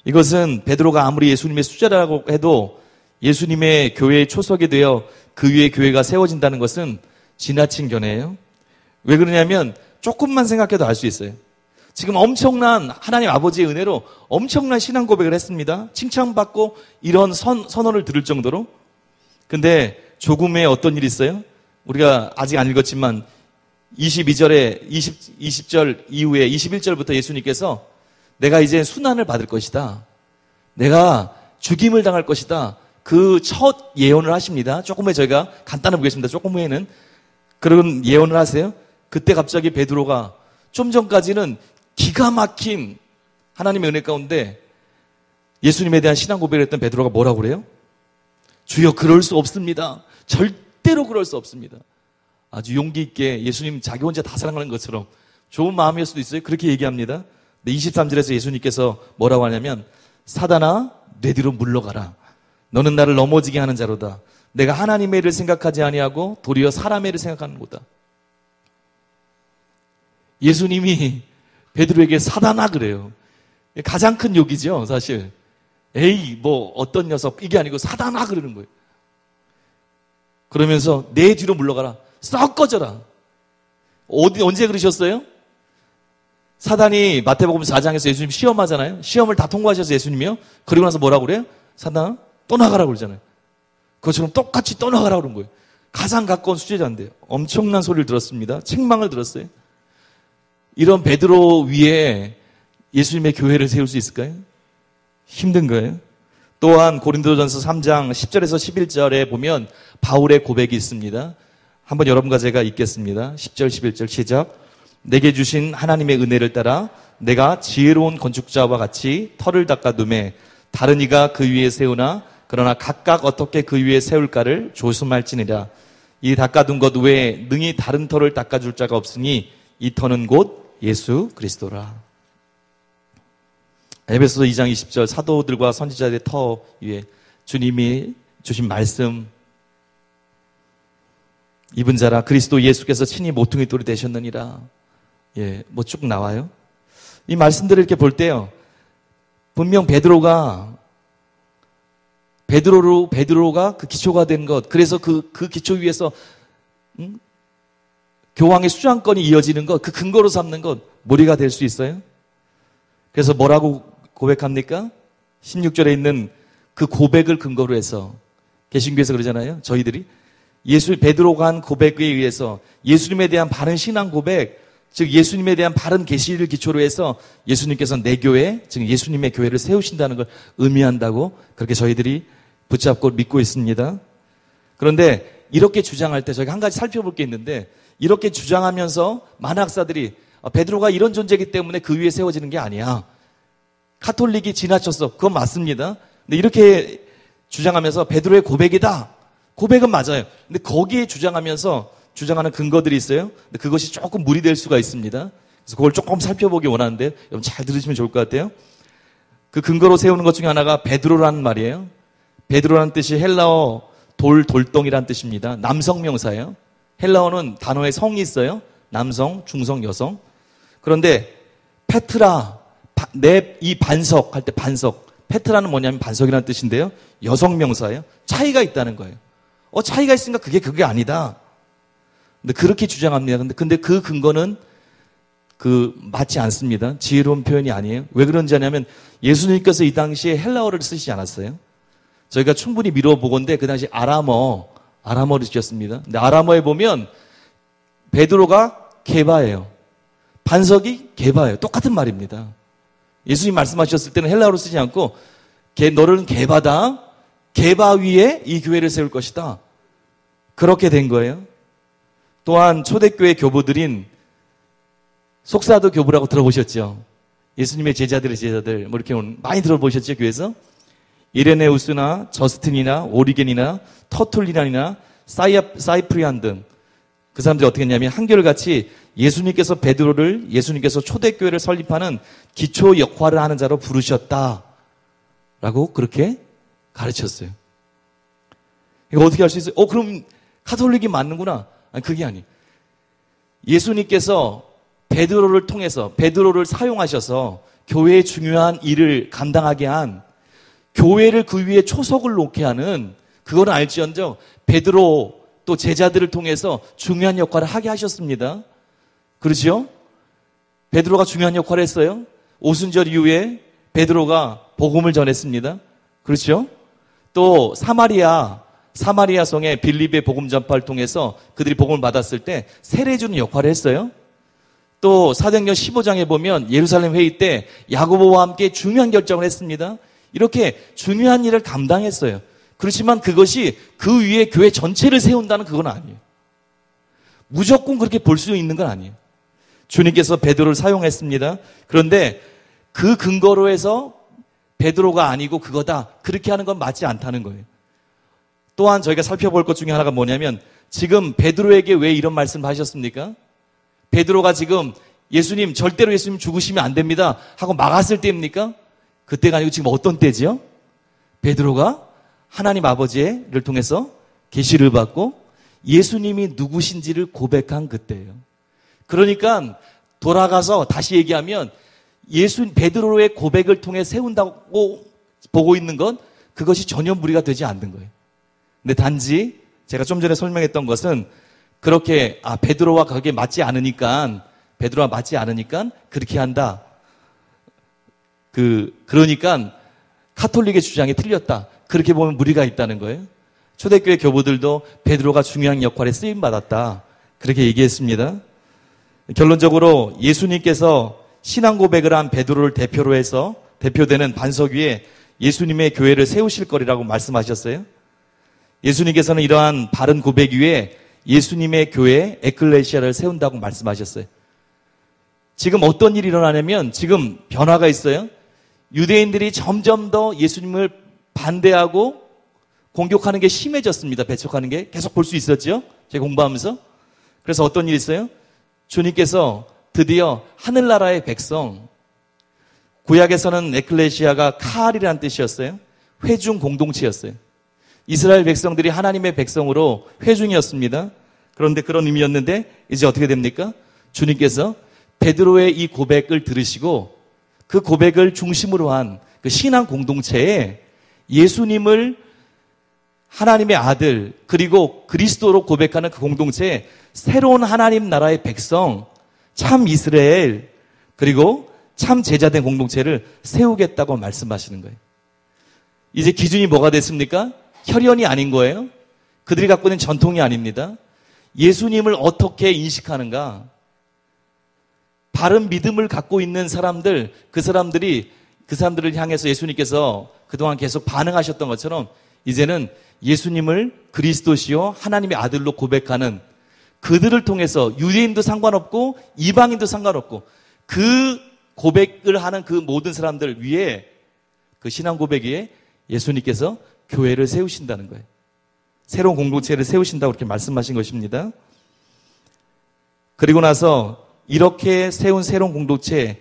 이것은 베드로가 아무리 예수님의 수제라고 해도 예수님의 교회의 초석이 되어 그 위에 교회가 세워진다는 것은 지나친 견해예요. 왜 그러냐면 조금만 생각해도 알 수 있어요. 지금 엄청난 하나님 아버지의 은혜로 엄청난 신앙 고백을 했습니다. 칭찬받고 이런 선언을 들을 정도로. 근데 조금의 어떤 일이 있어요? 우리가 아직 안 읽었지만 22절에 20절 이후에 21절부터 예수님께서 내가 이제 순환을 받을 것이다. 내가 죽임을 당할 것이다. 그 첫 예언을 하십니다. 조금 후에 저희가 간단히 보겠습니다. 조금 후에는 그런 예언을 하세요. 그때 갑자기 베드로가 좀 전까지는 기가 막힌 하나님의 은혜 가운데 예수님에 대한 신앙 고백을 했던 베드로가 뭐라고 그래요? 주여 그럴 수 없습니다. 절대로 그럴 수 없습니다. 아주 용기 있게 예수님 자기 혼자 다 사랑하는 것처럼 좋은 마음일 수도 있어요. 그렇게 얘기합니다. 23절에서 예수님께서 뭐라고 하냐면 사단아 내 뒤로 물러가라. 너는 나를 넘어지게 하는 자로다. 내가 하나님의 일을 생각하지 아니하고 도리어 사람의 일을 생각하는 거다. 예수님이 베드로에게 사단아 그래요. 가장 큰 욕이죠, 사실. 에이, 뭐 어떤 녀석, 이게 아니고 사단아 그러는 거예요. 그러면서 내 뒤로 물러가라. 썩 꺼져라. 언제 그러셨어요? 사단이 마태복음 4장에서 예수님 시험하잖아요. 시험을 다 통과하셔서 예수님이요. 그리고 나서 뭐라고 그래요? 사단아, 떠나가라고 그러잖아요. 그것처럼 똑같이 떠나가라고 그런 거예요. 가장 가까운 수제자인데요. 엄청난 소리를 들었습니다. 책망을 들었어요. 이런 베드로 위에 예수님의 교회를 세울 수 있을까요? 힘든 거예요. 또한 고린도전서 3장 10절에서 11절에 보면 바울의 고백이 있습니다. 한번 여러분과 제가 읽겠습니다. 10절 11절 시작. 내게 주신 하나님의 은혜를 따라 내가 지혜로운 건축자와 같이 터를 닦아두매 다른 이가 그 위에 세우나 그러나 각각 어떻게 그 위에 세울까를 조심할지니라. 이 닦아둔 것 외에 능히 다른 터를 닦아줄 자가 없으니 이 터는 곧 예수 그리스도라. 에베소서 2장 20절 사도들과 선지자들의 터 위에 주님이 주신 말씀 입은 자라 그리스도 예수께서 친히 모퉁이 돌이 되셨느니라. 예, 뭐 쭉 나와요. 이 말씀들을 이렇게 볼 때요. 분명 베드로가 그 기초가 된 것, 그래서 그 기초 위에서 교황의 수장권이 이어지는 것, 그 근거로 삼는 것, 머리가 될 수 있어요? 그래서 뭐라고 고백합니까? 16절에 있는 그 고백을 근거로 해서 개신교에서 그러잖아요. 저희들이 베드로가 한 고백에 의해서 예수님에 대한 바른 신앙 고백, 즉 예수님에 대한 바른 계시를 기초로 해서 예수님께서 내 교회, 즉 예수님의 교회를 세우신다는 걸 의미한다고 그렇게 저희들이 붙잡고 믿고 있습니다. 그런데 이렇게 주장할 때 저희가 한 가지 살펴볼 게 있는데 이렇게 주장하면서 많은 학사들이 베드로가 이런 존재이기 때문에 그 위에 세워지는 게 아니야. 카톨릭이 지나쳤어. 그건 맞습니다. 근데 이렇게 주장하면서 베드로의 고백이다. 고백은 맞아요. 근데 거기에 주장하는 근거들이 있어요. 근데 그것이 조금 무리될 수가 있습니다. 그래서 그걸 조금 살펴보기 원하는데 여러분 잘 들으시면 좋을 것 같아요. 그 근거로 세우는 것 중에 하나가 베드로라는 말이에요. 베드로라는 뜻이 헬라어 돌덩이라는 뜻입니다. 남성 명사예요. 헬라어는 단어에 성이 있어요. 남성, 중성, 여성. 그런데 페트라, 이 반석 할 때 반석. 페트라는 뭐냐면 반석이라는 뜻인데요. 여성 명사예요. 차이가 있다는 거예요. 차이가 있으니까 그게 아니다. 근데 그렇게 주장합니다. 근데 그 근거는 맞지 않습니다. 지혜로운 표현이 아니에요. 왜 그런지 아냐면 예수님께서 이 당시에 헬라어를 쓰시지 않았어요. 저희가 충분히 미뤄보건대 그 당시 아람어를 쓰셨습니다. 근데 아람어에 보면 베드로가 게바예요. 반석이 게바예요. 똑같은 말입니다. 예수님 말씀하셨을 때는 헬라어로 쓰지 않고 너는 게바다. 게바 위에 이 교회를 세울 것이다. 그렇게 된 거예요. 또한 초대교회 교부들인 속사도 교부라고 들어보셨죠? 예수님의 제자들 뭐 이렇게 많이 들어보셨죠? 교회에서? 이레네우스나 저스틴이나 오리겐이나 터툴리안이나 사이프리안 등 그 사람들이 어떻게 했냐면 한결같이 예수님께서 초대교회를 설립하는 기초 역할을 하는 자로 부르셨다라고 그렇게 가르쳤어요. 이거 어떻게 할 수 있어요? 그럼 카톨릭이 맞는구나. 아니, 그게 아니에요. 예수님께서 베드로를 사용하셔서 교회의 중요한 일을 감당하게 한 교회를 그 위에 초석을 놓게 하는 그거는 알지언정 베드로 또 제자들을 통해서 중요한 역할을 하게 하셨습니다. 그렇죠? 베드로가 중요한 역할을 했어요. 오순절 이후에 베드로가 복음을 전했습니다. 그렇죠? 또 사마리아 성에 빌립의 복음 전파를 통해서 그들이 복음을 받았을 때 세례 주는 역할을 했어요. 또 사도행전 15장에 보면 예루살렘 회의 때 야고보와 함께 중요한 결정을 했습니다. 이렇게 중요한 일을 감당했어요. 그렇지만 그것이 그 위에 교회 전체를 세운다는 그건 아니에요. 무조건 그렇게 볼 수 있는 건 아니에요. 주님께서 베드로를 사용했습니다. 그런데 그 근거로 해서 베드로가 아니고 그거다. 그렇게 하는 건 맞지 않다는 거예요. 또한 저희가 살펴볼 것 중에 하나가 뭐냐면 지금 베드로에게 왜 이런 말씀을 하셨습니까? 베드로가 지금 절대로 예수님 죽으시면 안 됩니다 하고 막았을 때입니까? 그때가 아니고 지금 어떤 때지요? 베드로가 하나님 아버지를 통해서 계시를 받고 예수님이 누구신지를 고백한 그때예요. 그러니까 돌아가서 다시 얘기하면 베드로의 고백을 통해 세운다고 보고 있는 건 그것이 전혀 무리가 되지 않는 거예요. 근데 단지 제가 좀 전에 설명했던 것은 그렇게 베드로와 거기에 맞지 않으니까 그렇게 한다. 그러니까 카톨릭의 주장이 틀렸다. 그렇게 보면 무리가 있다는 거예요. 초대교회 교부들도 베드로가 중요한 역할에 쓰임 받았다. 그렇게 얘기했습니다. 결론적으로 예수님께서 신앙 고백을 한 베드로를 대표로 해서 대표되는 반석 위에 예수님의 교회를 세우실 거리라고 말씀하셨어요. 예수님께서는 이러한 바른 고백 위에 예수님의 교회 에클레시아를 세운다고 말씀하셨어요. 지금 어떤 일이 일어나냐면 지금 변화가 있어요. 유대인들이 점점 더 예수님을 반대하고 공격하는 게 심해졌습니다. 배척하는 게 계속 볼 수 있었죠. 제가 공부하면서. 그래서 어떤 일이 있어요? 주님께서 드디어 하늘나라의 백성, 구약에서는 에클레시아가 카알이라는 뜻이었어요. 회중 공동체였어요. 이스라엘 백성들이 하나님의 백성으로 회중이었습니다. 그런데 그런 의미였는데 이제 어떻게 됩니까? 주님께서 베드로의 이 고백을 들으시고 그 고백을 중심으로 한 그 신앙 공동체에 예수님을 하나님의 아들 그리고 그리스도로 고백하는 그 공동체에 새로운 하나님 나라의 백성, 참 이스라엘 그리고 참 제자된 공동체를 세우겠다고 말씀하시는 거예요. 이제 기준이 뭐가 됐습니까? 혈연이 아닌 거예요. 그들이 갖고 있는 전통이 아닙니다. 예수님을 어떻게 인식하는가? 바른 믿음을 갖고 있는 사람들, 그 사람들을 향해서 예수님께서 그동안 계속 반응하셨던 것처럼 이제는 예수님을 그리스도시요 하나님의 아들로 고백하는 그들을 통해서 유대인도 상관없고 이방인도 상관없고 그 고백을 하는 그 모든 사람들 위에 그 신앙 고백 위에 예수님께서 교회를 세우신다는 거예요. 새로운 공동체를 세우신다고 그렇게 말씀하신 것입니다. 그리고 나서 이렇게 세운 새로운 공동체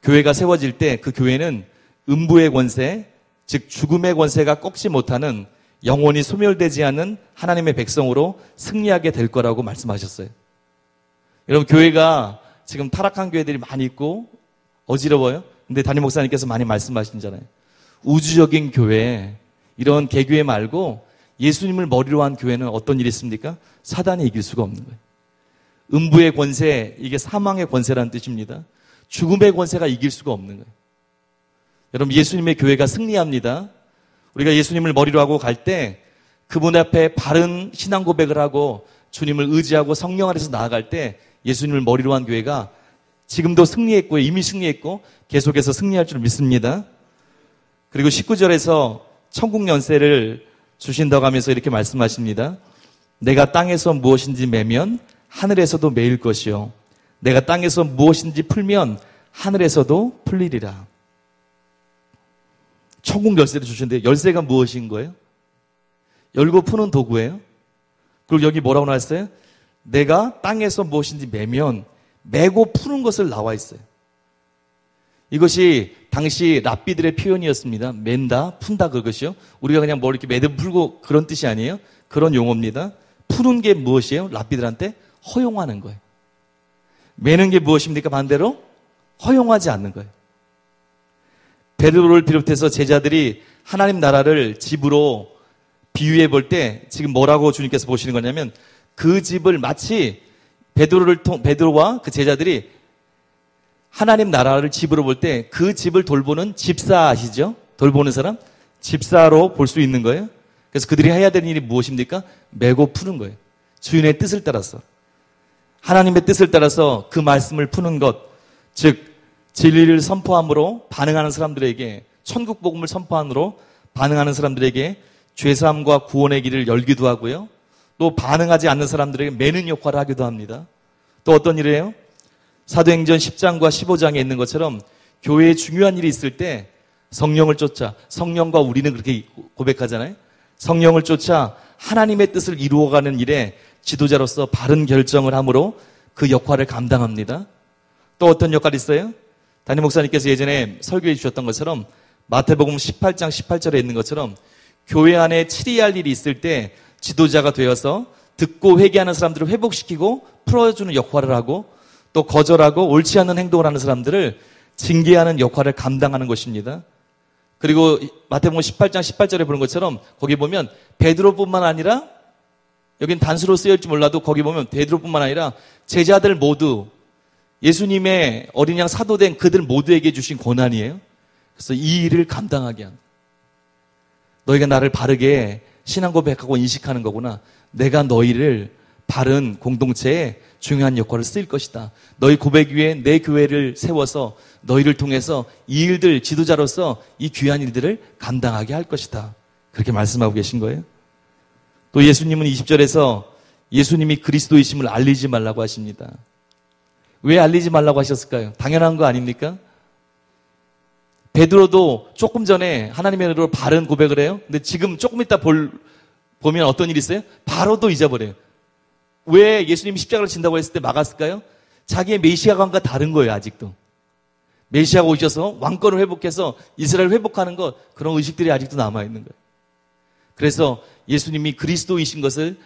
교회가 세워질 때 그 교회는 음부의 권세, 즉 죽음의 권세가 꺾지 못하는 영원히 소멸되지 않는 하나님의 백성으로 승리하게 될 거라고 말씀하셨어요. 여러분 교회가 지금 타락한 교회들이 많이 있고 어지러워요. 근데 담임 목사님께서 많이 말씀하시잖아요. 우주적인 교회, 이런 개교회 말고 예수님을 머리로 한 교회는 어떤 일이 있습니까? 사단이 이길 수가 없는 거예요. 음부의 권세, 이게 사망의 권세라는 뜻입니다. 죽음의 권세가 이길 수가 없는 거예요. 여러분 예수님의 교회가 승리합니다. 우리가 예수님을 머리로 하고 갈 때 그분 앞에 바른 신앙 고백을 하고 주님을 의지하고 성령 안에서 나아갈 때 예수님을 머리로 한 교회가 지금도 승리했고 이미 승리했고 계속해서 승리할 줄 믿습니다. 그리고 19절에서 천국 연세를 주신다고 하면서 이렇게 말씀하십니다. 내가 땅에서 무엇인지 매면 하늘에서도 매일 것이요 내가 땅에서 무엇인지 풀면 하늘에서도 풀리리라. 천국 열쇠를 주시는데 열쇠가 무엇인 거예요? 열고 푸는 도구예요. 그리고 여기 뭐라고 나왔어요? 내가 땅에서 무엇인지 매면 매고 푸는 것을 나와 있어요. 이것이 당시 랍비들의 표현이었습니다. 맨다, 푼다 그것이요. 우리가 그냥 뭐 이렇게 매듭 풀고 그런 뜻이 아니에요. 그런 용어입니다. 푸는 게 무엇이에요? 랍비들한테 허용하는 거예요. 매는 게 무엇입니까? 반대로 허용하지 않는 거예요. 베드로를 비롯해서 제자들이 하나님 나라를 집으로 비유해 볼 때 지금 뭐라고 주님께서 보시는 거냐면 그 집을 마치 베드로와 그 제자들이 하나님 나라를 집으로 볼 때 그 집을 돌보는 집사 아시죠? 돌보는 사람? 집사로 볼 수 있는 거예요. 그래서 그들이 해야 되는 일이 무엇입니까? 매고 푸는 거예요. 주인의 뜻을 따라서. 하나님의 뜻을 따라서 그 말씀을 푸는 것, 즉 진리를 선포함으로 반응하는 사람들에게, 천국 복음을 선포함으로 반응하는 사람들에게 죄사함과 구원의 길을 열기도 하고요. 또 반응하지 않는 사람들에게 매는 역할을 하기도 합니다. 또 어떤 일이에요? 사도행전 10장과 15장에 있는 것처럼 교회에 중요한 일이 있을 때 성령을 쫓아, 성령과 우리는 그렇게 고백하잖아요. 성령을 쫓아 하나님의 뜻을 이루어가는 일에 지도자로서 바른 결정을 함으로 그 역할을 감당합니다. 또 어떤 역할이 있어요? 담임 목사님께서 예전에 설교해 주셨던 것처럼 마태복음 18장 18절에 있는 것처럼 교회 안에 치리할 일이 있을 때 지도자가 되어서 듣고 회개하는 사람들을 회복시키고 풀어주는 역할을 하고 또 거절하고 옳지 않는 행동을 하는 사람들을 징계하는 역할을 감당하는 것입니다. 그리고 마태복음 18장 18절에 보는 것처럼 거기 보면 베드로뿐만 아니라 여긴 단수로 쓰여질지 몰라도 거기 보면 베드로뿐만 아니라 제자들 모두 예수님의 어린 양 사도된 그들 모두에게 주신 권한이에요. 그래서 이 일을 감당하게 한. 너희가 나를 바르게 신앙 고백하고 인식하는 거구나. 내가 너희를 바른 공동체에 중요한 역할을 쓰일 것이다. 너희 고백 위에 내 교회를 세워서 너희를 통해서 이 일들 지도자로서 이 귀한 일들을 감당하게 할 것이다. 그렇게 말씀하고 계신 거예요. 또 예수님은 20절에서 예수님이 그리스도이심을 알리지 말라고 하십니다. 왜 알리지 말라고 하셨을까요? 당연한 거 아닙니까? 베드로도 조금 전에 하나님의 은혜로 바른 고백을 해요. 근데 지금 조금 이따 보면 어떤 일이 있어요? 바로 또 잊어버려요. 왜 예수님이 십자가를 진다고 했을 때 막았을까요? 자기의 메시아관과 다른 거예요, 아직도. 메시아가 오셔서 왕권을 회복해서 이스라엘을 회복하는 것, 그런 의식들이 아직도 남아있는 거예요. 그래서 예수님이 그리스도이신 것을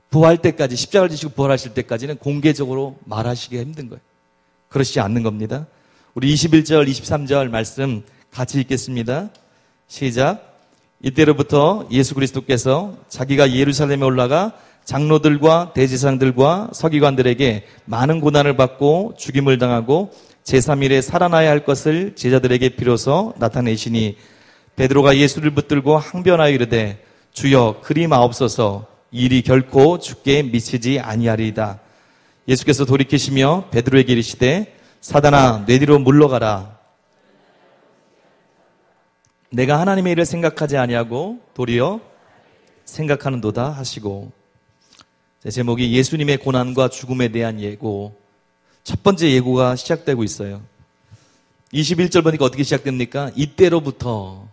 부활 때까지, 십자가를 지시고 부활하실 때까지는 공개적으로 말하시기 힘든 거예요. 그렇지 않는 겁니다. 우리 21절, 23절 말씀 같이 읽겠습니다. 시작. 이때로부터 예수 그리스도께서 자기가 예루살렘에 올라가 장로들과 대제사장들과 서기관들에게 많은 고난을 받고 죽임을 당하고 제3일에 살아나야 할 것을 제자들에게 비로소 나타내시니 베드로가 예수를 붙들고 항변하여 이르되 주여 그리 마옵소서 일이 결코 죽게 미치지 아니하리이다. 예수께서 돌이키시며 베드로에게 이르시되 사단아 내 뒤로 물러가라. 내가 하나님의 일을 생각하지 아니하고 도리어 생각하는도다 하시고. 제목이 예수님의 고난과 죽음에 대한 예고. 첫 번째 예고가 시작되고 있어요. 21절 보니까 어떻게 시작됩니까? 이때로부터.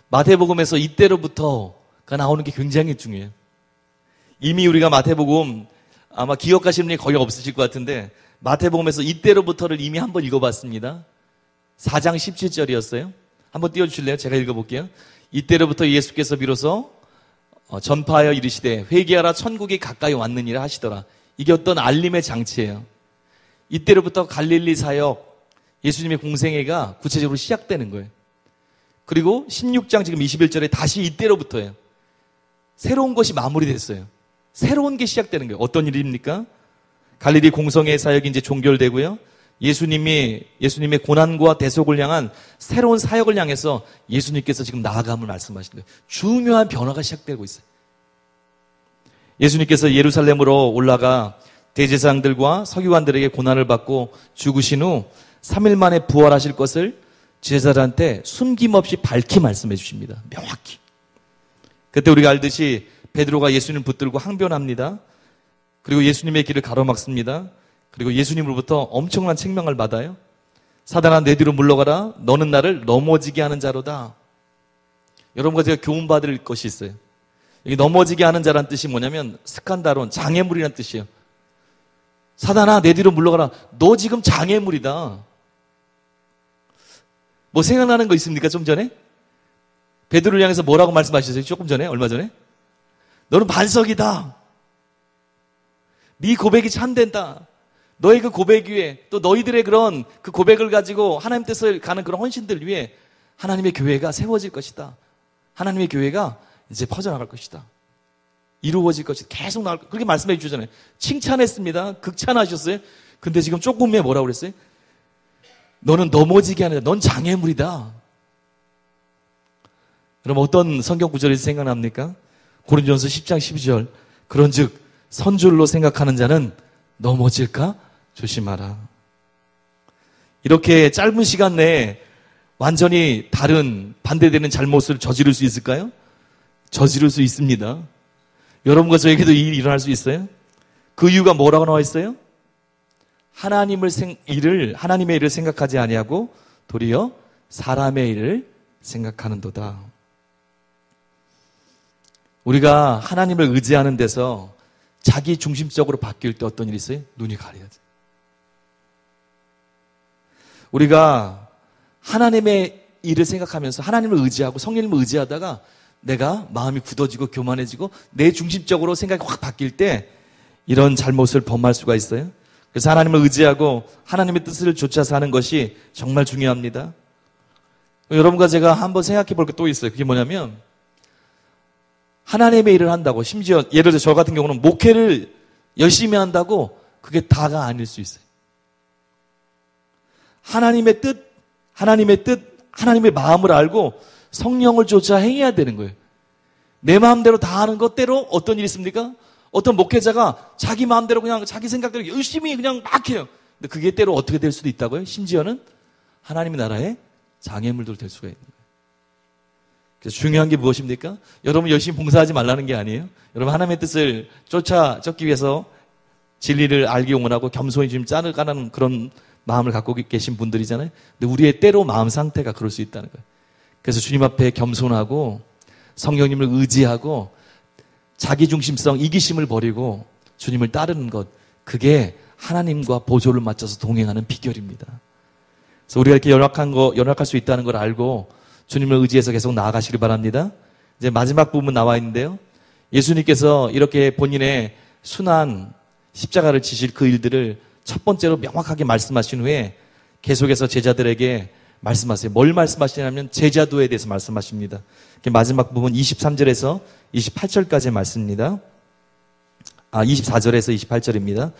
마태복음에서 이때로부터가 나오는 게 굉장히 중요해요. 이미 우리가 마태복음 아마 기억하시는 분이 거의 없으실 것 같은데 마태복음에서 이때로부터를 이미 한번 읽어봤습니다. 4장 17절이었어요. 한번 띄워주실래요? 제가 읽어볼게요. 이때로부터 예수께서 비로소 전파하여 이르시되 회개하라 천국이 가까이 왔느니라 하시더라. 이게 어떤 알림의 장치예요. 이때로부터 갈릴리 사역, 예수님의 공생애가 구체적으로 시작되는 거예요. 그리고 16장 지금 21절에 다시 이때로부터예요. 새로운 것이 마무리됐어요. 새로운 게 시작되는 거예요. 어떤 일입니까? 갈릴리 공성의 사역이 이제 종결되고요. 예수님의 고난과 대속을 향한 새로운 사역을 향해서 예수님께서 지금 나아감을 말씀하시는 거예요. 중요한 변화가 시작되고 있어요. 예수님께서 예루살렘으로 올라가 대제사장들과 서기관들에게 고난을 받고 죽으신 후 3일 만에 부활하실 것을 제자들한테 숨김없이 밝히 말씀해 주십니다. 명확히. 그때 우리가 알듯이 베드로가 예수님을 붙들고 항변합니다. 그리고 예수님의 길을 가로막습니다. 그리고 예수님으로부터 엄청난 책망을 받아요. 사단아 내 뒤로 물러가라. 너는 나를 넘어지게 하는 자로다. 여러분과 제가 교훈받을 것이 있어요. 여기 넘어지게 하는 자란 뜻이 뭐냐면 스칸다론, 장애물이라는 뜻이에요. 사단아 내 뒤로 물러가라. 너 지금 장애물이다. 뭐 생각나는 거 있습니까? 좀 전에? 베드로를 향해서 뭐라고 말씀하셨어요? 조금 전에? 얼마 전에? 너는 반석이다. 네 고백이 참된다. 너의 그 고백 위에 또 너희들의 그런 그 고백을 가지고 하나님 뜻을 가는 그런 헌신들 위에 하나님의 교회가 세워질 것이다. 하나님의 교회가 이제 퍼져나갈 것이다. 이루어질 것이다. 계속 나올 것이다. 그렇게 말씀해 주잖아요. 칭찬했습니다. 극찬하셨어요. 근데 지금 조금 후에 뭐라고 그랬어요? 너는 넘어지게 하는 자. 넌 장애물이다. 그럼 어떤 성경 구절이 생각납니까? 고린도전서 10장 12절. 그런즉 선줄로 생각하는 자는 넘어질까? 조심하라. 이렇게 짧은 시간 내에 완전히 다른 반대되는 잘못을 저지를 수 있을까요? 저지를 수 있습니다. 여러분과 저에게도 이 일이 일어날 수 있어요? 그 이유가 뭐라고 나와 있어요? 하나님의 일을 생각하지 아니하고 도리어 사람의 일을 생각하는도다. 우리가 하나님을 의지하는 데서 자기 중심적으로 바뀔 때 어떤 일이 있어요? 눈이 가려야지. 우리가 하나님의 일을 생각하면서 하나님을 의지하고 성령님을 의지하다가 내가 마음이 굳어지고 교만해지고 내 중심적으로 생각이 확 바뀔 때 이런 잘못을 범할 수가 있어요. 그래서 하나님을 의지하고 하나님의 뜻을 쫓아 사는 것이 정말 중요합니다. 여러분과 제가 한번 생각해 볼 게 또 있어요. 그게 뭐냐면 하나님의 일을 한다고, 심지어 예를 들어 저 같은 경우는 목회를 열심히 한다고 그게 다가 아닐 수 있어요. 하나님의 뜻, 하나님의 마음을 알고 성령을 쫓아 행해야 되는 거예요. 내 마음대로 다 하는 것 때로 어떤 일이 있습니까? 어떤 목회자가 자기 마음대로 그냥 자기 생각대로 열심히 그냥 막 해요. 근데 그게 때로 어떻게 될 수도 있다고요? 심지어는 하나님의 나라에 장애물도 될 수가 있는 거예요. 그래서 중요한 게 무엇입니까? 여러분 열심히 봉사하지 말라는 게 아니에요. 여러분 하나님의 뜻을 쫓기 위해서 진리를 알기 원하고 겸손히 좀 짜르가는 그런 마음을 갖고 계신 분들이잖아요. 근데 우리의 때로 마음 상태가 그럴 수 있다는 거예요. 그래서 주님 앞에 겸손하고 성령님을 의지하고 자기중심성, 이기심을 버리고 주님을 따르는 것, 그게 하나님과 보조를 맞춰서 동행하는 비결입니다. 그래서 우리가 이렇게 연약할 수 있다는 걸 알고 주님을 의지해서 계속 나아가시길 바랍니다. 이제 마지막 부분 나와 있는데요. 예수님께서 이렇게 본인의 순한 십자가를 지실 그 일들을 첫 번째로 명확하게 말씀하신 후에 계속해서 제자들에게 말씀하세요. 뭘 말씀하시냐면 제자도에 대해서 말씀하십니다. 마지막 부분 23절에서 28절까지의 말씀입니다. 24절에서 28절입니다.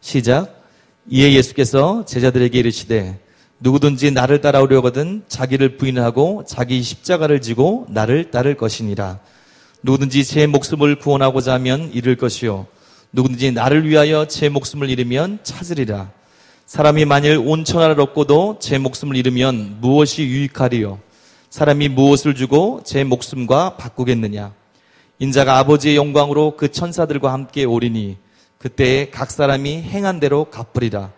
시작. 이에 예수께서 제자들에게 이르시되 누구든지 나를 따라오려거든 자기를 부인하고 자기 십자가를 지고 나를 따를 것이니라. 누구든지 제 목숨을 구원하고자 하면 잃을 것이요 누구든지 나를 위하여 제 목숨을 잃으면 찾으리라. 사람이 만일 온 천하를 얻고도 제 목숨을 잃으면 무엇이 유익하리요? 사람이 무엇을 주고 제 목숨과 바꾸겠느냐? 인자가 아버지의 영광으로 그 천사들과 함께 오리니 그때에 각 사람이 행한 대로 갚으리라.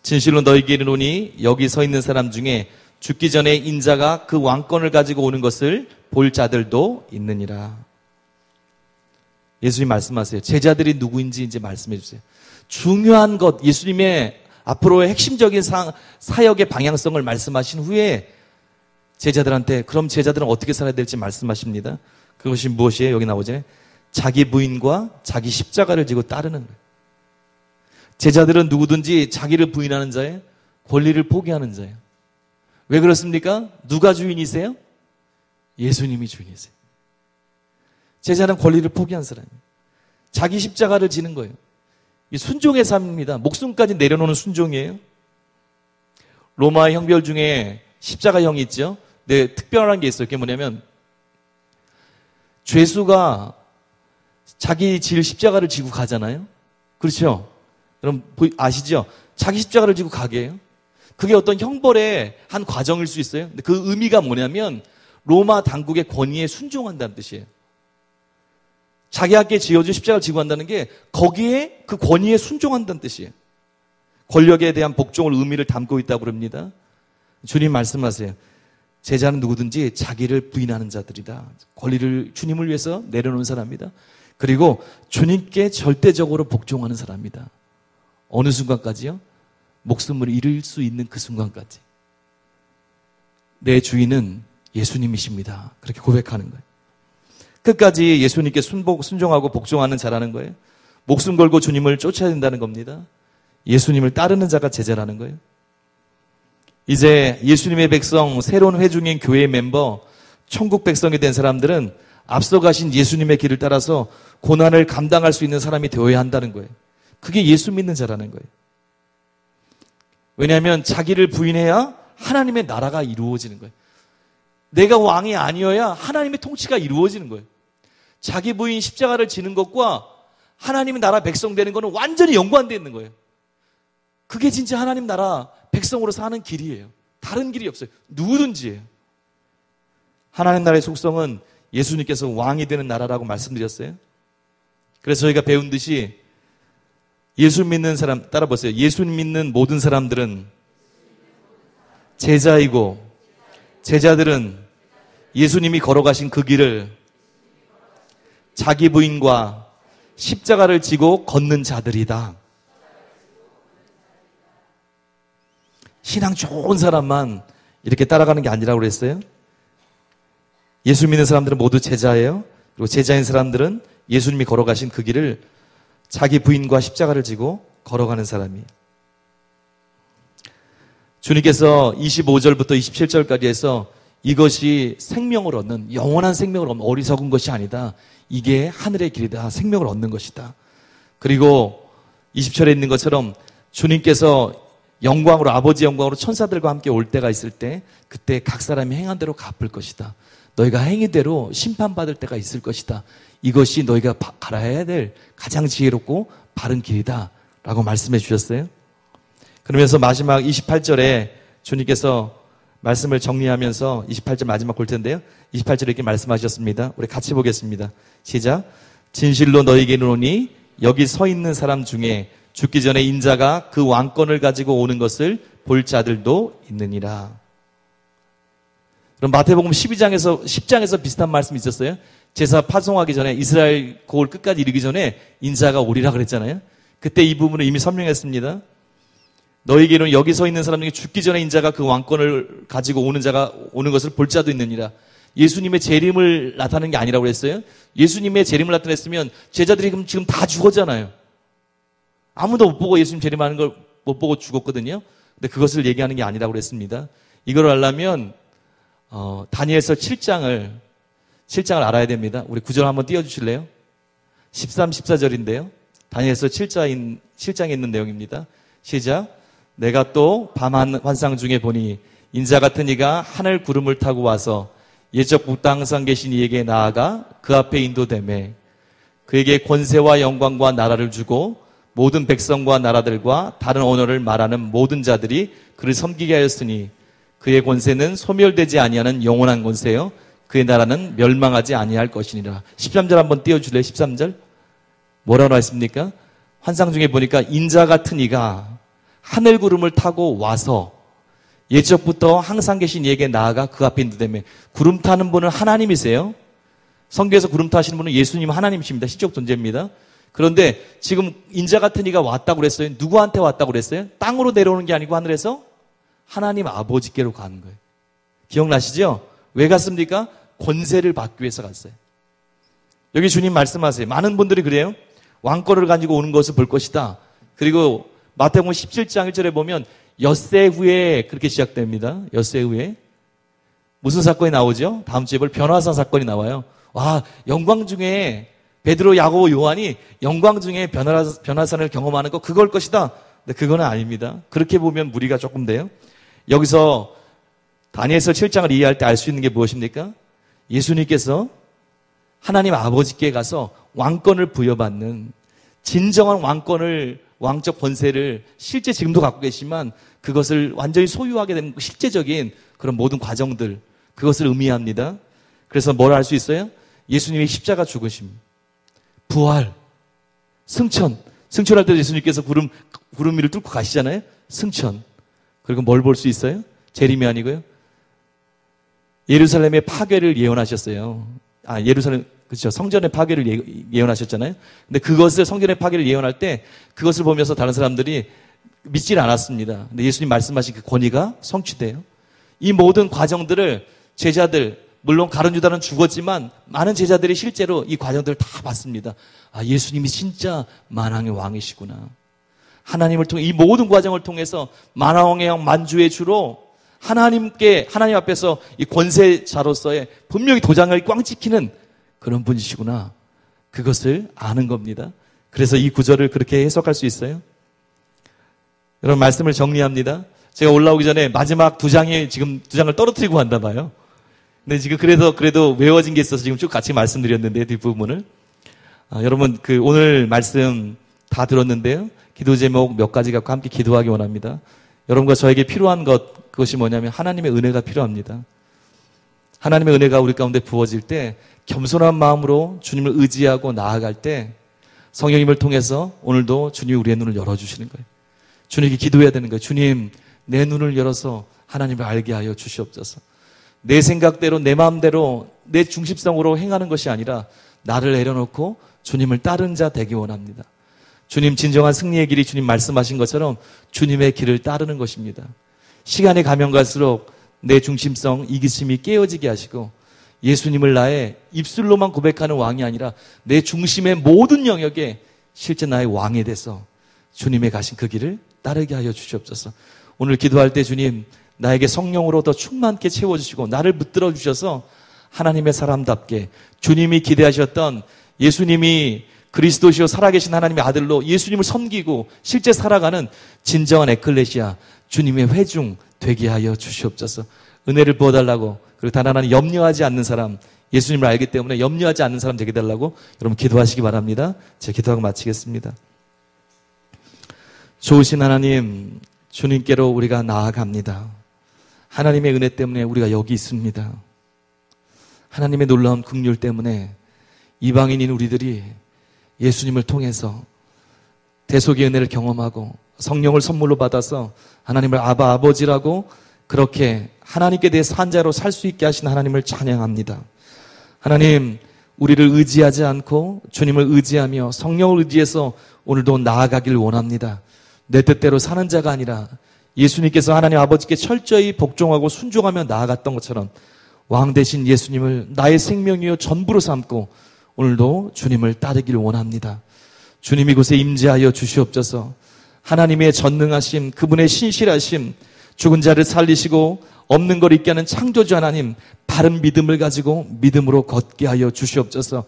진실로 너희에게 이르노니 여기 서 있는 사람 중에 죽기 전에 인자가 그 왕권을 가지고 오는 것을 볼 자들도 있느니라. 예수님 말씀하세요. 제자들이 누구인지 이제 말씀해 주세요. 중요한 것, 예수님의 앞으로의 핵심적인 사역의 방향성을 말씀하신 후에 제자들한테 그럼 제자들은 어떻게 살아야 될지 말씀하십니다. 그것이 무엇이에요? 여기 나오잖아요. 자기 부인과 자기 십자가를 지고 따르는 거예요. 제자들은 누구든지 자기를 부인하는 자예요. 권리를 포기하는 자예요. 왜 그렇습니까? 누가 주인이세요? 예수님이 주인이세요. 제자는 권리를 포기한 사람이에요. 자기 십자가를 지는 거예요. 이 순종의 삶입니다. 목숨까지 내려놓는 순종이에요. 로마 형벌 중에 십자가형이 있죠. 근데 특별한 게 있어요. 그게 뭐냐면 죄수가 자기 질 십자가를 지고 가잖아요. 그렇죠? 여러분 아시죠? 자기 십자가를 지고 가게 해요. 그게 어떤 형벌의 한 과정일 수 있어요. 근데 그 의미가 뭐냐면 로마 당국의 권위에 순종한다는 뜻이에요. 자기에게 지어준 십자가를 지고 간다는 게 거기에 그 권위에 순종한다는 뜻이에요. 권력에 대한 복종을 의미를 담고 있다고 그럽니다. 주님 말씀하세요. 제자는 누구든지 자기를 부인하는 자들이다. 권리를 주님을 위해서 내려놓은 사람이다. 그리고 주님께 절대적으로 복종하는 사람이다. 어느 순간까지요? 목숨을 잃을 수 있는 그 순간까지. 내 주인은 예수님이십니다. 그렇게 고백하는 거예요. 끝까지 예수님께 순종하고 복종하는 자라는 거예요. 목숨 걸고 주님을 쫓아야 된다는 겁니다. 예수님을 따르는 자가 제자라는 거예요. 이제 예수님의 백성, 새로운 회중인 교회의 멤버, 천국 백성이 된 사람들은 앞서 가신 예수님의 길을 따라서 고난을 감당할 수 있는 사람이 되어야 한다는 거예요. 그게 예수 믿는 자라는 거예요. 왜냐하면 자기를 부인해야 하나님의 나라가 이루어지는 거예요. 내가 왕이 아니어야 하나님의 통치가 이루어지는 거예요. 자기 부인 십자가를 지는 것과 하나님의 나라 백성 되는 것은 완전히 연관되어 있는 거예요. 그게 진짜 하나님 나라 백성으로 사는 길이에요. 다른 길이 없어요. 누구든지예요. 하나님 나라의 속성은 예수님께서 왕이 되는 나라라고 말씀드렸어요. 그래서 저희가 배운 듯이 예수 믿는 사람, 따라 보세요. 예수 믿는 모든 사람들은 제자이고 제자들은 예수님이 걸어가신 그 길을 자기 부인과 십자가를 지고 걷는 자들이다. 신앙 좋은 사람만 이렇게 따라가는 게 아니라고 그랬어요. 예수 믿는 사람들은 모두 제자예요. 그리고 제자인 사람들은 예수님이 걸어가신 그 길을 자기 부인과 십자가를 지고 걸어가는 사람이에요. 주님께서 25절부터 27절까지 해서 이것이 생명을 얻는, 영원한 생명을 얻는 어리석은 것이 아니다. 이게 하늘의 길이다. 생명을 얻는 것이다. 그리고 20절에 있는 것처럼 주님께서 영광으로, 아버지 영광으로 천사들과 함께 올 때가 있을 때, 그때 각 사람이 행한 대로 갚을 것이다. 너희가 행위대로 심판받을 때가 있을 것이다. 이것이 너희가 갈아야 될 가장 지혜롭고 바른 길이다 라고 말씀해 주셨어요. 그러면서 마지막 28절에 주님께서 말씀을 정리하면서 28절 마지막 볼 텐데요. 28절에 이렇게 말씀하셨습니다. 우리 같이 보겠습니다. 시작. 진실로 너희에게 이르노니 여기 서 있는 사람 중에 죽기 전에 인자가 그 왕권을 가지고 오는 것을 볼 자들도 있느니라. 그럼 마태복음 10장에서 비슷한 말씀이 있었어요. 제사 파송하기 전에, 이스라엘 고을 끝까지 이르기 전에 인자가 오리라 그랬잖아요. 그때 이 부분을 이미 설명했습니다. 너희에게는 여기 서 있는 사람 중에 죽기 전에 인자가 그 왕권을 가지고 오는 것을 볼 자도 있느니라. 예수님의 재림을 나타내는 게 아니라고 그랬어요. 예수님의 재림을 나타냈으면 제자들이 지금 다 죽었잖아요. 아무도 못 보고 예수님 재림하는 걸 못 보고 죽었거든요. 근데 그것을 얘기하는 게 아니라고 그랬습니다. 이걸 알려면 다니엘서 7장을 알아야 됩니다. 우리 9절 한번 띄워주실래요? 13, 14절인데요. 다니엘서 7장에 있는 내용입니다. 시작. 내가 또 밤 환상 중에 보니 인자 같은 이가 하늘 구름을 타고 와서 예적 북다 항상 계신 이에게 나아가 그 앞에 인도되매 그에게 권세와 영광과 나라를 주고 모든 백성과 나라들과 다른 언어를 말하는 모든 자들이 그를 섬기게 하였으니 그의 권세는 소멸되지 아니하는 영원한 권세요 그의 나라는 멸망하지 아니할 것이니라. 13절 한번 띄워줄래요? 13절 뭐라고 했습니까? 환상 중에 보니까 인자 같은 이가 하늘 구름을 타고 와서 예적부터 항상 계신 이에게 나아가 그 앞에 인도되매. 구름 타는 분은 하나님이세요. 성경에서 구름 타시는 분은 예수님 하나님이십니다. 시적 존재입니다. 그런데 지금 인자 같은 이가 왔다고 그랬어요. 누구한테 왔다고 그랬어요? 땅으로 내려오는 게 아니고 하늘에서 하나님 아버지께로 가는 거예요. 기억나시죠? 왜 갔습니까? 권세를 받기 위해서 갔어요. 여기 주님 말씀하세요. 많은 분들이 그래요. 왕권을 가지고 오는 것을 볼 것이다. 그리고 마태복음 17장 1절에 보면 엿새 후에 그렇게 시작됩니다. 엿새 후에. 무슨 사건이 나오죠? 다음 주에 볼 변화산 사건이 나와요. 와, 영광 중에 베드로, 야고보, 요한이 영광 중에 변화산을 경험하는 거 그걸 것이다. 근데 그거는 아닙니다. 그렇게 보면 무리가 조금 돼요. 여기서 다니엘서 7장을 이해할 때 알 수 있는 게 무엇입니까? 예수님께서 하나님 아버지께 가서 왕권을 부여받는 진정한 왕적 권세를 실제 지금도 갖고 계시지만 그것을 완전히 소유하게 되는 실제적인 그런 모든 과정들, 그것을 의미합니다. 그래서 뭘 알 수 있어요? 예수님의 십자가 죽으심, 부활, 승천할 때 예수님께서 구름 위를 뚫고 가시잖아요. 승천. 그리고 뭘 볼 수 있어요? 재림이 아니고요. 예루살렘의 파괴를 예언하셨어요. 예루살렘, 그렇죠. 성전의 파괴를 예언하셨잖아요. 근데 그것을, 성전의 파괴를 예언할 때 그것을 보면서 다른 사람들이 믿질 않았습니다. 근데 예수님 말씀하신 그 권위가 성취돼요. 이 모든 과정들을 제자들, 물론 가룟 유다는 죽었지만 많은 제자들이 실제로 이 과정들을 다 봤습니다. 예수님이 진짜 만왕의 왕이시구나. 하나님을 통해, 이 모든 과정을 통해서 만왕의 왕, 만주의 주로 하나님 앞에서 이 권세자로서의 분명히 도장을 꽝 찍히는 그런 분이시구나. 그것을 아는 겁니다. 그래서 이 구절을 그렇게 해석할 수 있어요. 여러분, 말씀을 정리합니다. 제가 올라오기 전에 마지막 두 장을 떨어뜨리고 간다 봐요. 근데 지금 그래도 외워진 게 있어서 지금 쭉 같이 말씀드렸는데, 뒷부분을. 여러분, 오늘 말씀 다 들었는데요. 기도 제목 몇 가지 갖고 함께 기도하기 원합니다. 여러분과 저에게 필요한 그것이 뭐냐면 하나님의 은혜가 필요합니다. 하나님의 은혜가 우리 가운데 부어질 때 겸손한 마음으로 주님을 의지하고 나아갈 때 성령님을 통해서 오늘도 주님이 우리의 눈을 열어주시는 거예요. 주님께 기도해야 되는 거예요. 주님, 내 눈을 열어서 하나님을 알게 하여 주시옵소서. 내 생각대로, 내 마음대로, 내 중심성으로 행하는 것이 아니라 나를 내려놓고 주님을 따른 자 되기 원합니다. 주님, 진정한 승리의 길이 주님 말씀하신 것처럼 주님의 길을 따르는 것입니다. 시간이 가면 갈수록 내 중심성, 이기심이 깨어지게 하시고 예수님을 나의 입술로만 고백하는 왕이 아니라 내 중심의 모든 영역에 실제 나의 왕이 돼서 주님의 가신 그 길을 따르게 하여 주시옵소서. 오늘 기도할 때 주님, 나에게 성령으로 더 충만케 채워주시고 나를 붙들어 주셔서 하나님의 사람답게 주님이 기대하셨던 예수님이 그리스도시요 살아계신 하나님의 아들로 예수님을 섬기고 실제 살아가는 진정한 에클레시아, 주님의 회중 되게 하여 주시옵소서. 은혜를 부어달라고, 그리고 단 하나는 염려하지 않는 사람, 예수님을 알기 때문에 염려하지 않는 사람 되게 해달라고 여러분 기도하시기 바랍니다. 제가 기도하고 마치겠습니다. 좋으신 하나님, 주님께로 우리가 나아갑니다. 하나님의 은혜 때문에 우리가 여기 있습니다. 하나님의 놀라운 긍휼 때문에 이방인인 우리들이 예수님을 통해서 대속의 은혜를 경험하고 성령을 선물로 받아서 하나님을 아바 아버지라고 그렇게 하나님께 대해 산자로 살 수 있게 하신 하나님을 찬양합니다. 하나님, 우리를 의지하지 않고 주님을 의지하며 성령을 의지해서 오늘도 나아가길 원합니다. 내 뜻대로 사는 자가 아니라 예수님께서 하나님 아버지께 철저히 복종하고 순종하며 나아갔던 것처럼 왕 되신 예수님을 나의 생명이요 전부로 삼고 오늘도 주님을 따르길 원합니다. 주님 이곳에 임재하여 주시옵소서. 하나님의 전능하심, 그분의 신실하심, 죽은 자를 살리시고 없는 걸 있게 하는 창조주 하나님, 바른 믿음을 가지고 믿음으로 걷게 하여 주시옵소서.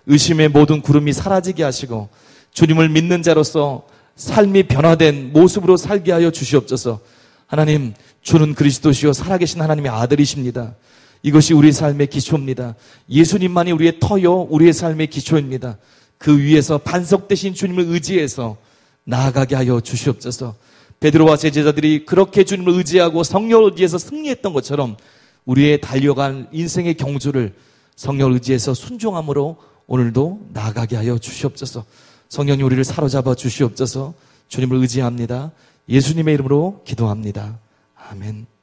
의심의 모든 구름이 사라지게 하시고 주님을 믿는 자로서 삶이 변화된 모습으로 살게 하여 주시옵소서. 하나님, 주는 그리스도시요 살아계신 하나님의 아들이십니다. 이것이 우리 삶의 기초입니다. 예수님만이 우리의 터요 우리의 삶의 기초입니다. 그 위에서 반석되신 주님을 의지해서 나아가게 하여 주시옵소서. 베드로와 제자들이 그렇게 주님을 의지하고 성령을 의지해서 승리했던 것처럼 우리의 달려간 인생의 경주를 성령을 의지해서 순종함으로 오늘도 나아가게 하여 주시옵소서. 성령님, 우리를 사로잡아 주시옵소서. 주님을 의지합니다. 예수님의 이름으로 기도합니다. 아멘.